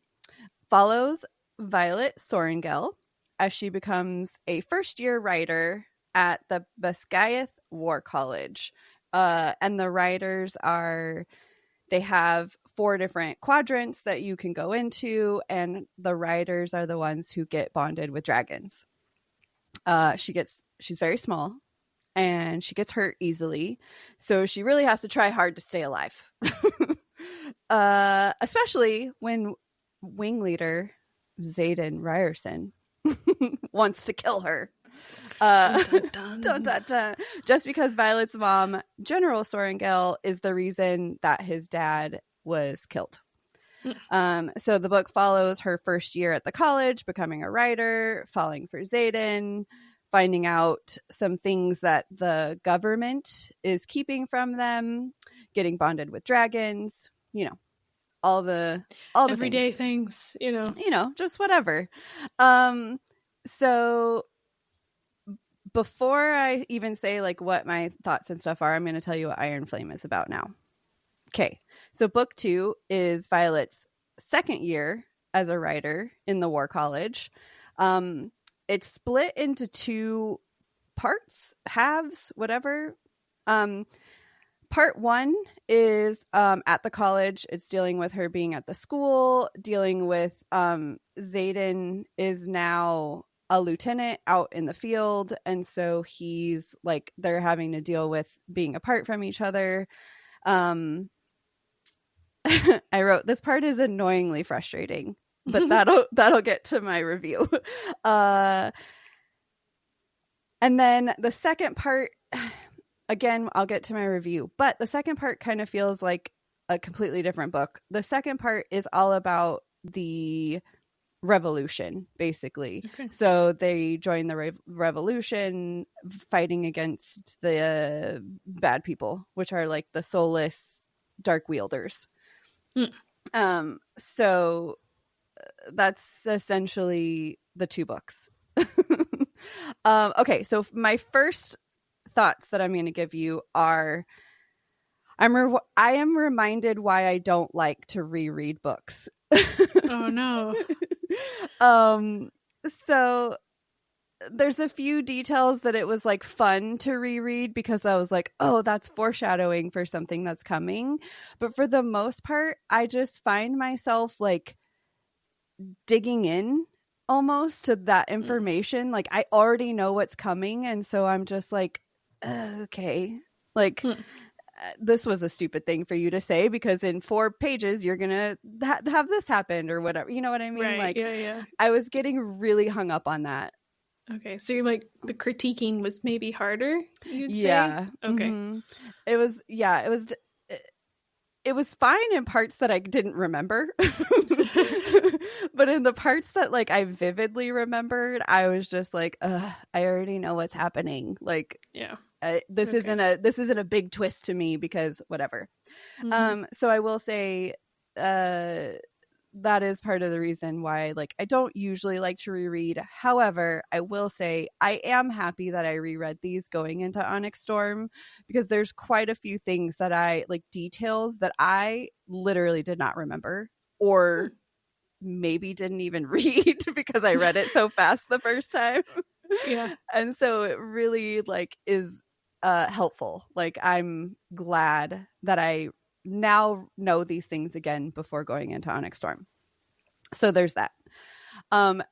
follows Violet Sorengel as she becomes a first-year writer at the Basgiath War College. And the writers they have 4 different quadrants that you can go into, and the writers are the ones who get bonded with dragons. She's very small, and she gets hurt easily, so she really has to try hard to stay alive. Especially when wing leader Xaden Ryerson wants to kill her. Just because Violet's mom, General Sorengel, is the reason that his dad was killed. So the book follows her first year at the college, becoming a writer, falling for Xaden, finding out some things that the government is keeping from them, getting bonded with dragons, all the everyday things, just whatever. So before I even say like what my thoughts and stuff are, I'm going to tell you what Iron Flame is about now. Okay. So book 2 is Violet's second year as a writer in the War College. It's split into 2 parts, halves, whatever. Part 1 is at the college. It's dealing with her being at the school, dealing with Xaden is now a lieutenant out in the field, and so he's like, they're having to deal with being apart from each other. I wrote, this part is annoyingly frustrating, but that'll get to my review. And then the second part, again, I'll get to my review, but the second part kind of feels like a completely different book. The second part is all about the revolution, basically. Okay. So they join the revolution, fighting against the bad people, which are like the soulless dark wielders. So that's essentially the 2 books. Okay, so my first thoughts that I'm going to give you are, I am reminded why I don't like to reread books. Oh no. So there's a few details that it was like fun to reread because I was like, oh, that's foreshadowing for something that's coming. But for the most part, I just find myself like digging in almost to that information. Like I already know what's coming. And so I'm just like, okay, like this was a stupid thing for you to say because in 4 pages you're gonna have this happen or whatever, you know what I mean? Right. Like yeah. I was getting really hung up on that. Okay, so you're like, the critiquing was maybe harder, you'd say? Yeah. Okay. Mm-hmm. It was fine in parts that I didn't remember. But in the parts that like I vividly remembered, I was just like, I already know what's happening. Like, yeah. This isn't a big twist to me because whatever. Mm-hmm. So I will say that is part of the reason why like I don't usually like to reread. However, I will say I am happy that I reread these going into Onyx Storm because there's quite a few things that I like, details that I literally did not remember or maybe didn't even read because I read it so fast the first time. Yeah. And so it really like is helpful. Like I'm glad that I now know these things again before going into Onyx Storm. So there's that.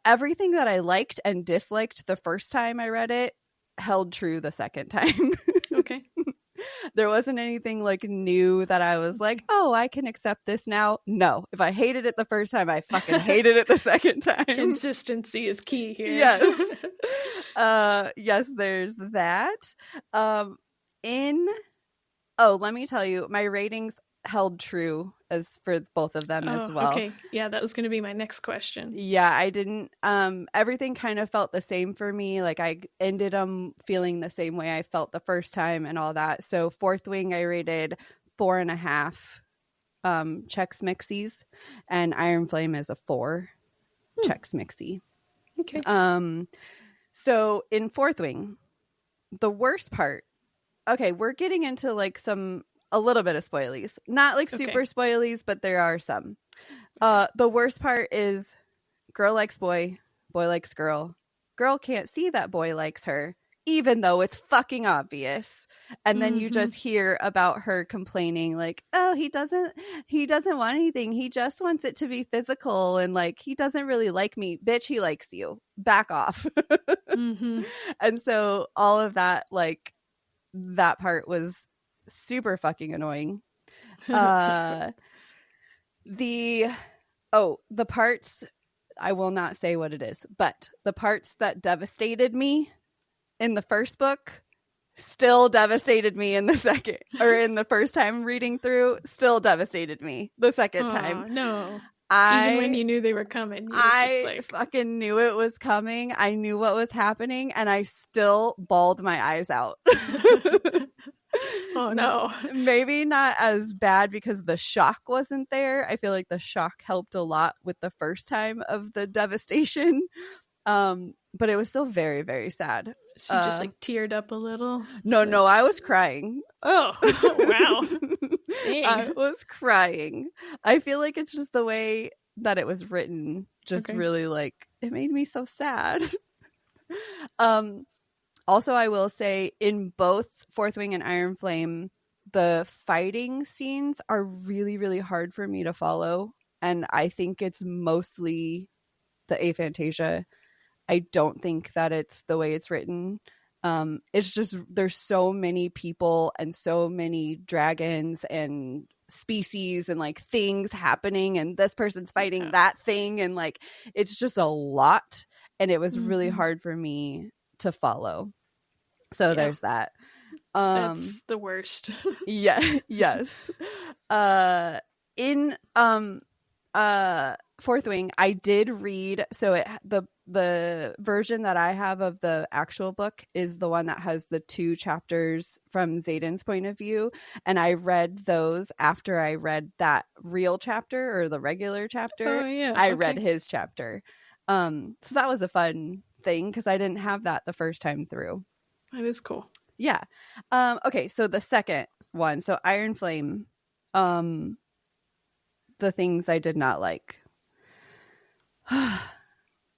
Everything that I liked and disliked the first time I read it held true the second time. Okay. There wasn't anything like new that I was like, oh, I can accept this now. No, if I hated it the first time, I fucking hated it the second time. Consistency is key here. Yes. Yes, there's that. Let me tell you, my ratings held true as for both of them as well. Okay. Yeah, that was going to be my next question. Yeah, I didn't everything kind of felt the same for me. Like I ended feeling the same way I felt the first time and all that. So Fourth Wing I rated 4.5 Chex Mixies, and Iron Flame is a 4 Chex Mixie. Okay. So in Fourth Wing, the worst part, okay, we're getting into like a little bit of spoilies. Not like super spoilies, but there are some. The worst part is girl likes boy, boy likes girl. Girl can't see that boy likes her, even though it's fucking obvious. And then you just hear about her complaining like, oh, he doesn't want anything. He just wants it to be physical. And like, he doesn't really like me. Bitch, he likes you. Back off. And so all of that, like that part was super fucking annoying. The parts, I will not say what it is, but the parts that devastated me in the first book still devastated me in the second, or in the first time reading through, still devastated me the second time. No. Even when you knew they were coming. I fucking knew it was coming. I knew what was happening, and I still bawled my eyes out. Oh no. Maybe not as bad because the shock wasn't there. I feel like the shock helped a lot with the first time of the devastation. But it was still very, very sad. So you just like teared up a little? No, I was crying. Oh, wow. Dang. I was crying. I feel like it's just the way that it was written. Just really like, it made me so sad. Also, I will say in both Fourth Wing and Iron Flame, the fighting scenes are really, really hard for me to follow. And I think it's mostly the aphantasia. I don't think that it's the way it's written. It's just there's so many people and so many dragons and species and like things happening, and this person's fighting that thing, and like it's just a lot, and it was really hard for me to follow. So there's that. That's the worst. Yes. In Fourth Wing, I did read, so the version that I have of the actual book is the one that has the 2 chapters from Xaden's point of view, and I read those after I read that real chapter, or the regular chapter. I read his chapter. So that was a fun thing because I didn't have that the first time through. That is cool. Yeah. Okay, so the second one, so Iron Flame, the things I did not like.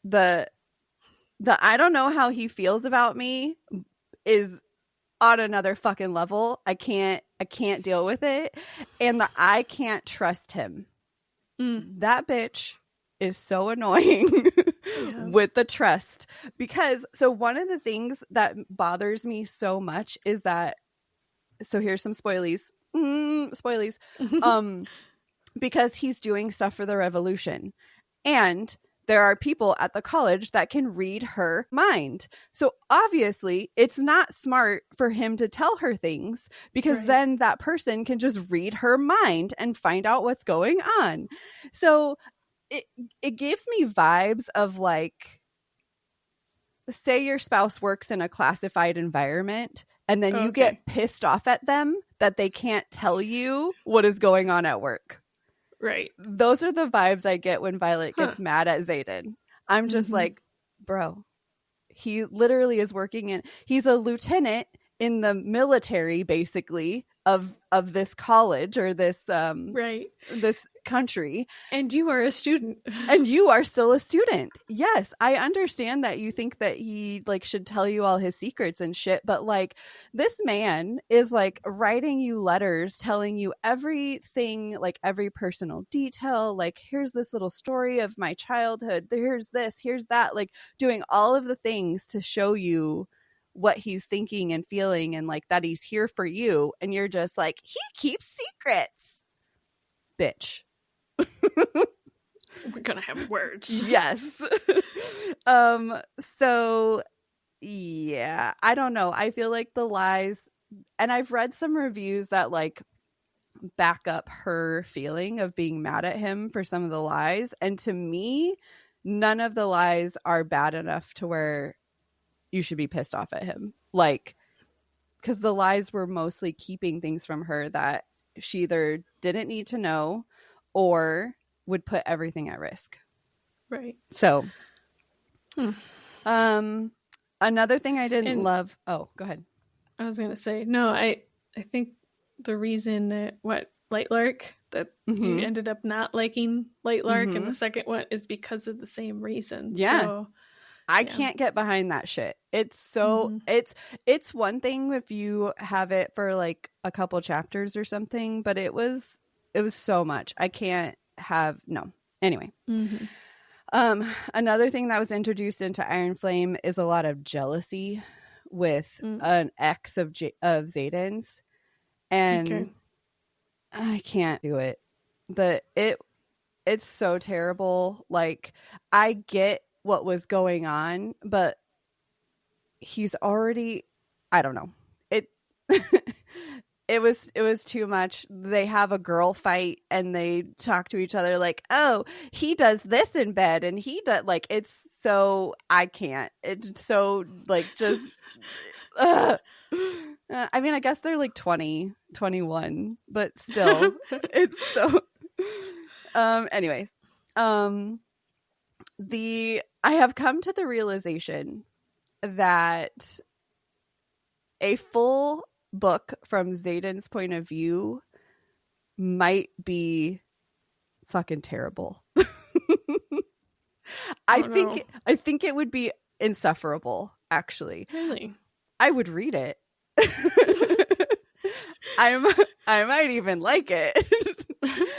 The I don't know how he feels about me is on another fucking level. I can't deal with it. And I can't trust him. That bitch is so annoying with the trust, because so one of the things that bothers me so much is that, so here's some spoilies, because he's doing stuff for the revolution, and there are people at the college that can read her mind. So obviously it's not smart for him to tell her things, because then that person can just read her mind and find out what's going on. So it gives me vibes of like, say your spouse works in a classified environment, and then you get pissed off at them that they can't tell you what is going on at work. Right. Those are the vibes I get when Violet gets mad at Xaden. I'm just like, bro, he literally is working he's a lieutenant in the military, basically, of this college or this right, this country, and you are a student, and you are still a student. Yes, I understand that you think that he like should tell you all his secrets and shit, but like this man is like writing you letters telling you everything, like every personal detail, like here's this little story of my childhood, here's this, here's that, like doing all of the things to show you what he's thinking and feeling, and like that he's here for you, and you're just like, he keeps secrets, bitch. We're gonna have words. Yes. So yeah, I don't know, I feel like the lies, and I've read some reviews that like back up her feeling of being mad at him for some of the lies, and to me none of the lies are bad enough to where you should be pissed off at him, like, because the lies were mostly keeping things from her that she either didn't need to know or would put everything at risk. Right. So another thing I didn't love, oh, go ahead. I was gonna say, no, I think the reason that Lightlark, that you ended up not liking Lightlark in the second one, is because of the same reason. Yeah. So I can't get behind that shit. It's so it's one thing if you have it for like a couple chapters or something, but it was so much. I can't have anyway. Another thing that was introduced into Iron Flame is a lot of jealousy with an ex of Xaden's, and I can't do it. It's so terrible. Like, I get what was going on, but he's already, I don't know, it was too much. They have a girl fight and they talk to each other like, oh, he does this in bed and he does, like, it's so, I can't, it's so like just I mean, I guess they're like 20, 21, but still it's so anyways, I have come to the realization that a full book from Xaden's point of view might be fucking terrible. I think it would be insufferable, actually. Really? I would read it. I might even like it.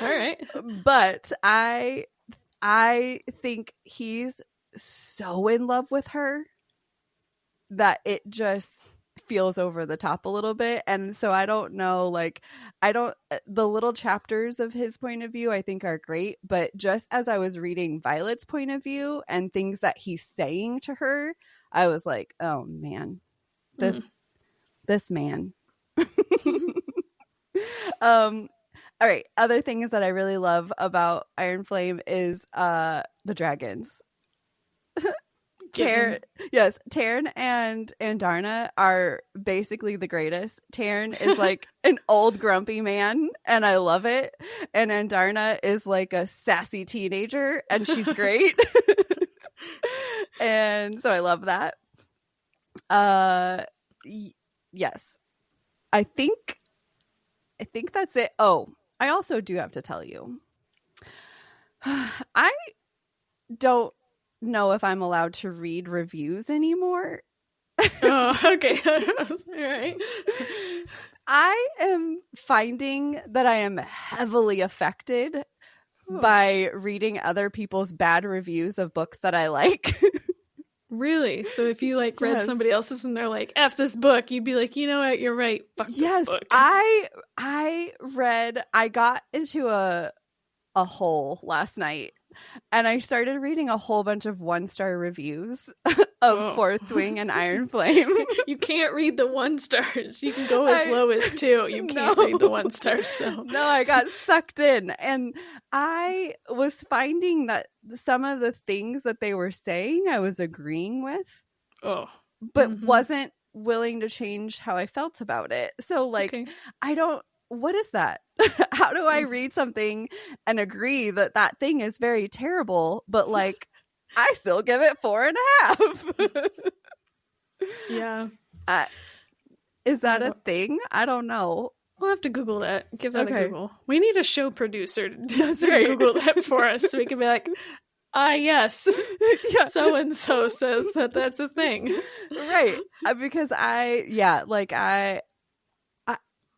All right. But I think he's so in love with her that it just feels over the top a little bit. And so I don't know, like, the little chapters of his point of view I think are great, but just as I was reading Violet's point of view and things that he's saying to her, I was like, oh man, this man. All right, other things that I really love about Iron Flame is the dragons. Taryn and Andarna are basically the greatest. Taryn is like an old grumpy man, and I love it. And Andarna is like a sassy teenager, and she's great. And so I love that. Yes. I think that's it. Oh, I also do have to tell you, I don't know if I'm allowed to read reviews anymore. Oh, okay. All right. I am finding that I am heavily affected by reading other people's bad reviews of books that I like. Really? So if you like read somebody else's and they're like, F this book, you'd be like, you know what, you're right. Fuck this book. I got into a hole last night and I started reading a whole bunch of 1-star reviews of Fourth Wing and Iron Flame. You can't read the 1 stars. You can go as low as 2. You can't read the 1 stars though. No, I got sucked in, and I was finding that some of the things that they were saying I was agreeing with. Oh. But wasn't willing to change how I felt about it. So like what is that? How do I read something and agree that that thing is very terrible, but like I still give it 4.5? Yeah. Is that a thing? I don't know. We'll have to Google that. Give that a Okay. Google. We need a show producer to right. Google that for us so we can be like, yes, Yeah. so-and-so says that that's a thing. Right. Because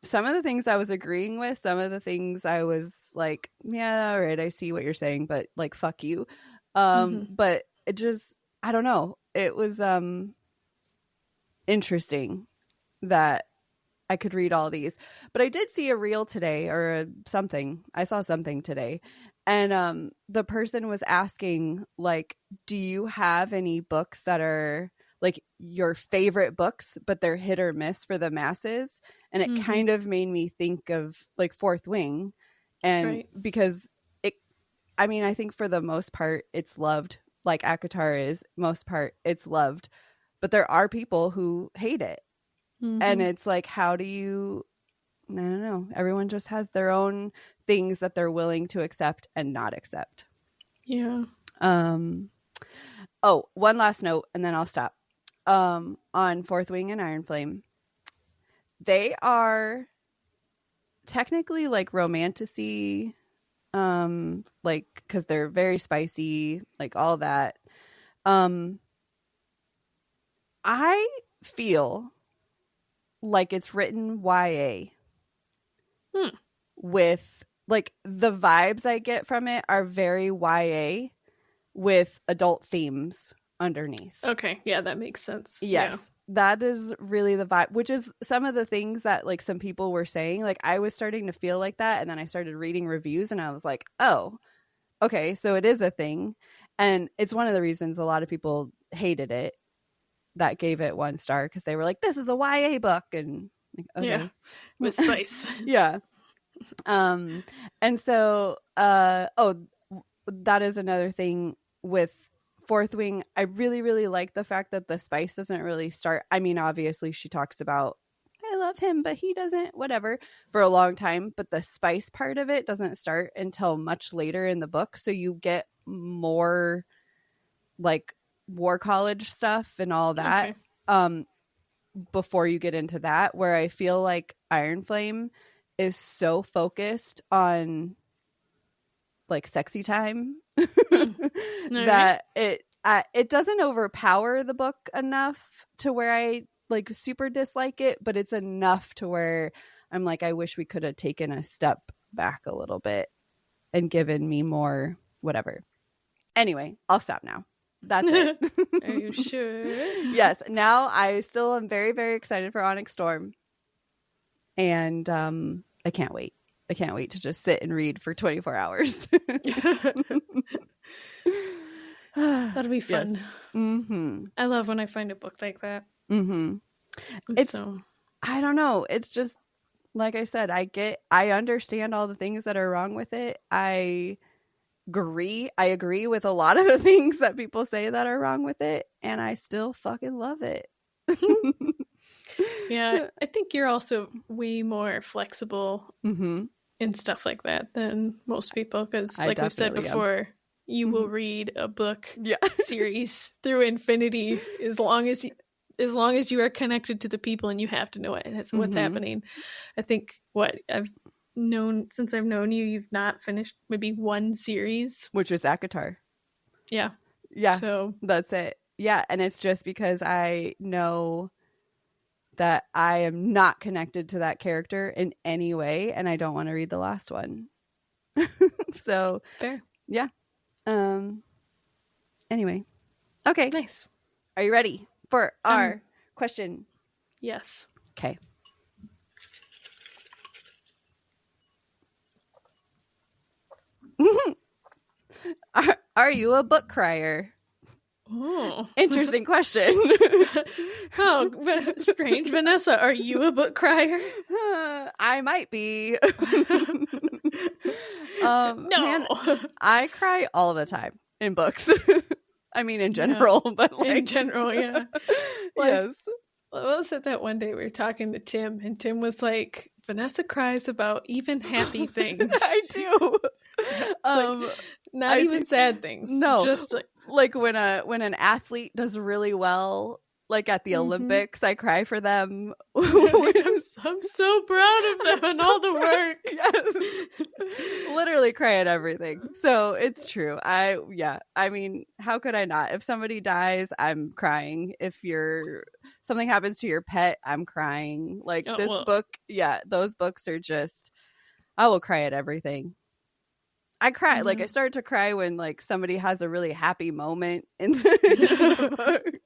some of the things I was agreeing with, some of the things I was like, yeah, all right, I see what you're saying, but like, fuck you. But it just, I don't know. It was interesting that I could read all these. But I did see a reel today or something. I saw something today. And the person was asking, like, do you have any books that are like your favorite books, but they're hit or miss for the masses? And it kind of made me think of like Fourth Wing. And because I think for the most part, it's loved. Like ACOTAR is, most part, it's loved. But there are people who hate it. And it's like, how do you, I don't know. Everyone just has their own things that they're willing to accept and not accept. Yeah. Oh, one last note, and then I'll stop. On Fourth Wing and Iron Flame, they are technically like romantic-y, like, because they're very spicy, like all that. I feel like it's written YA. With like the vibes I get from it are very YA with adult themes underneath. Okay, yeah, that makes sense. Yes, that is really the vibe, which is some of the things that like some people were saying. Like I was starting to feel like that, and then I started reading reviews and I was like, oh, okay, so it is a thing. And it's one of the reasons a lot of people hated it that gave it 1 star, because they were like, this is a YA book. And like, okay. Yeah, with spice. Yeah. And so that is another thing with Fourth Wing. I really, really like the fact that the spice doesn't really start. I mean, obviously she talks about, I love him, but he doesn't, whatever, for a long time. But the spice part of it doesn't start until much later in the book. So you get more like War College stuff and all that. Okay. Before you get into that, where I feel like Iron Flame is so focused on like sexy time that it doesn't overpower the book enough to where I like super dislike it, but it's enough to where I'm like, I wish we could have taken a step back a little bit and given me more whatever. Anyway, I'll stop now. That's it. Are you sure? Yes. Now I still am very, very excited for Onyx Storm. And I can't wait. I can't wait to just sit and read for 24 hours. That'll be fun. Yes. Mm-hmm. I love when I find a book like that. Mm-hmm. I don't know. It's just, like I said, I understand all the things that are wrong with it. I agree with a lot of the things that people say that are wrong with it, and I still fucking love it. Yeah, I think you're also way more flexible in stuff like that than most people, because like we've said before, you will read a book series through infinity as long as you are connected to the people and you have to know what's happening. I think I've known you've not finished maybe one series, which is ACOTAR. Yeah, so that's it. Yeah, and it's just because I know that I am not connected to that character in any way, and I don't want to read the last one. So fair. Yeah. Anyway. Okay. Nice. Are you ready for our question? Yes. Okay. Are you a book crier? Oh. Interesting question. Oh, strange. Vanessa, are you a book crier? I might be. No. Man, I cry all the time in books. I mean, in general, but like... In general, yeah. Yes. What was it that one day we were talking to Tim, and Tim was like, Vanessa cries about even happy things. I do. Not even sad things. No. Just like when an athlete does really well, like at the Olympics, I cry for them. I'm I'm so proud of them and all the work. Yes. Literally cry at everything. So it's true. I mean, how could I not? If somebody dies, I'm crying. If something happens to your pet, I'm crying. Like book, those books are just, I will cry at everything. I cry. Like I start to cry when like somebody has a really happy moment in the book.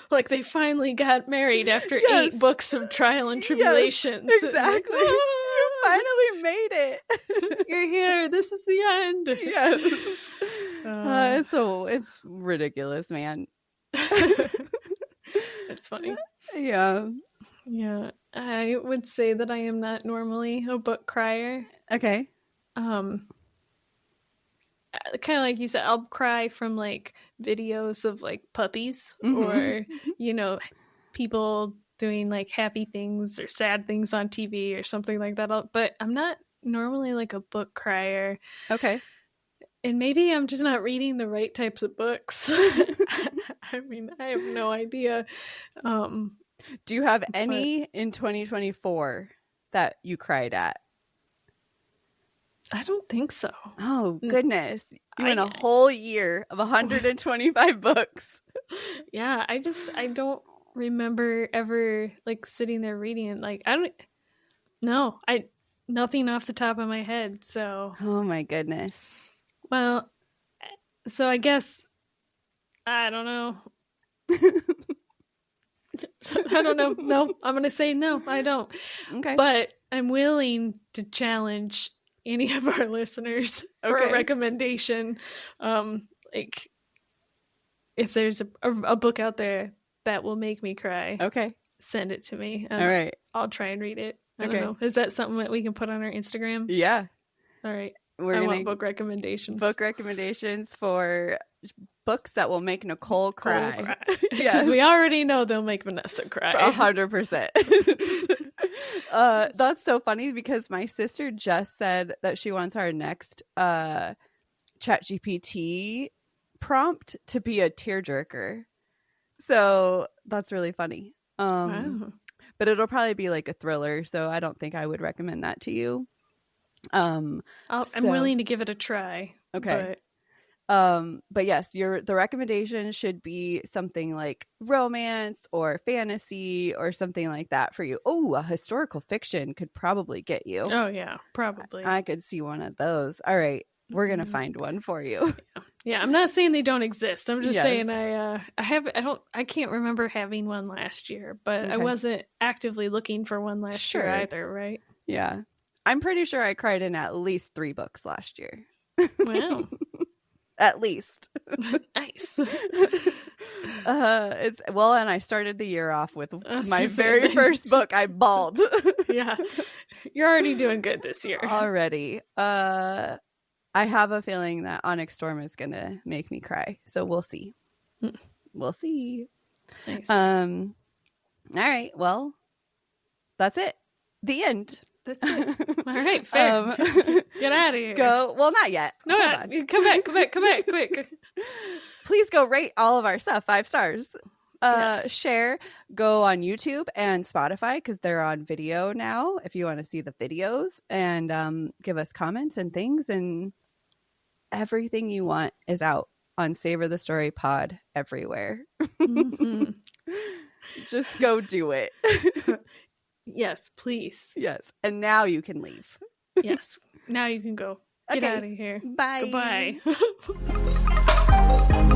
Like they finally got married after 8 books of trial and tribulations. Yes, exactly. You finally made it. You're here. This is the end. Yes. It's ridiculous, man. It's funny. Yeah. I would say that I am not normally a book crier. Okay. Kind of like you said, I'll cry from like videos of like puppies or people doing like happy things or sad things on TV or something like that. But I'm not normally like a book crier. Okay. And maybe I'm just not reading the right types of books. I mean, I have no idea. Do you have any in 2024 that you cried at? I don't think so. Oh, goodness. You went a whole year of 125 books. Yeah, I don't remember ever like sitting there reading it. Like, nothing off the top of my head. So. Oh my goodness. Well, so I guess, I don't know. I don't know. No, I'm going to say no, I don't. Okay. But I'm willing to challenge any of our listeners for a recommendation. Like if there's a book out there that will make me cry, send it to me. All right, I'll try and read it. I don't know. Is that something that we can put on our Instagram? Yeah. All right. I want book recommendations. Book recommendations for books that will make Nicole cry. Because we already know they'll make Vanessa cry. 100%. That's so funny because my sister just said that she wants our next ChatGPT prompt to be a tearjerker. So that's really funny. Wow. But it'll probably be like a thriller, so I don't think I would recommend that to you. I'm willing to give it a try. Okay. But yes, the recommendation should be something like romance or fantasy or something like that for you. Oh, a historical fiction could probably get you. Oh yeah, probably. I could see one of those. All right, we're gonna find one for you. Yeah, I'm not saying they don't exist. I'm just saying I can't remember having one last year, but I wasn't actively looking for one last year either, right? Yeah. I'm pretty sure I cried in at least 3 books last year. Wow. At least. Nice. And I started the year off with my very first book. I bawled. Yeah. You're already doing good this year. Already. I have a feeling that Onyx Storm is going to make me cry. So we'll see. We'll see. Nice. All right. Well, that's it. The end. That's it. All right, fair. Get out of here. Go. Well, not yet. No, come back, quick. Please go rate all of our stuff 5 stars. Share. Go on YouTube and Spotify because they're on video now. If you want to see the videos, and give us comments and things, and everything you want is out on Savor the Story Pod everywhere. Mm-hmm. Just go do it. Yes, please. Yes. And now you can leave. Yes. Now you can go. Get out of here. Bye. Goodbye.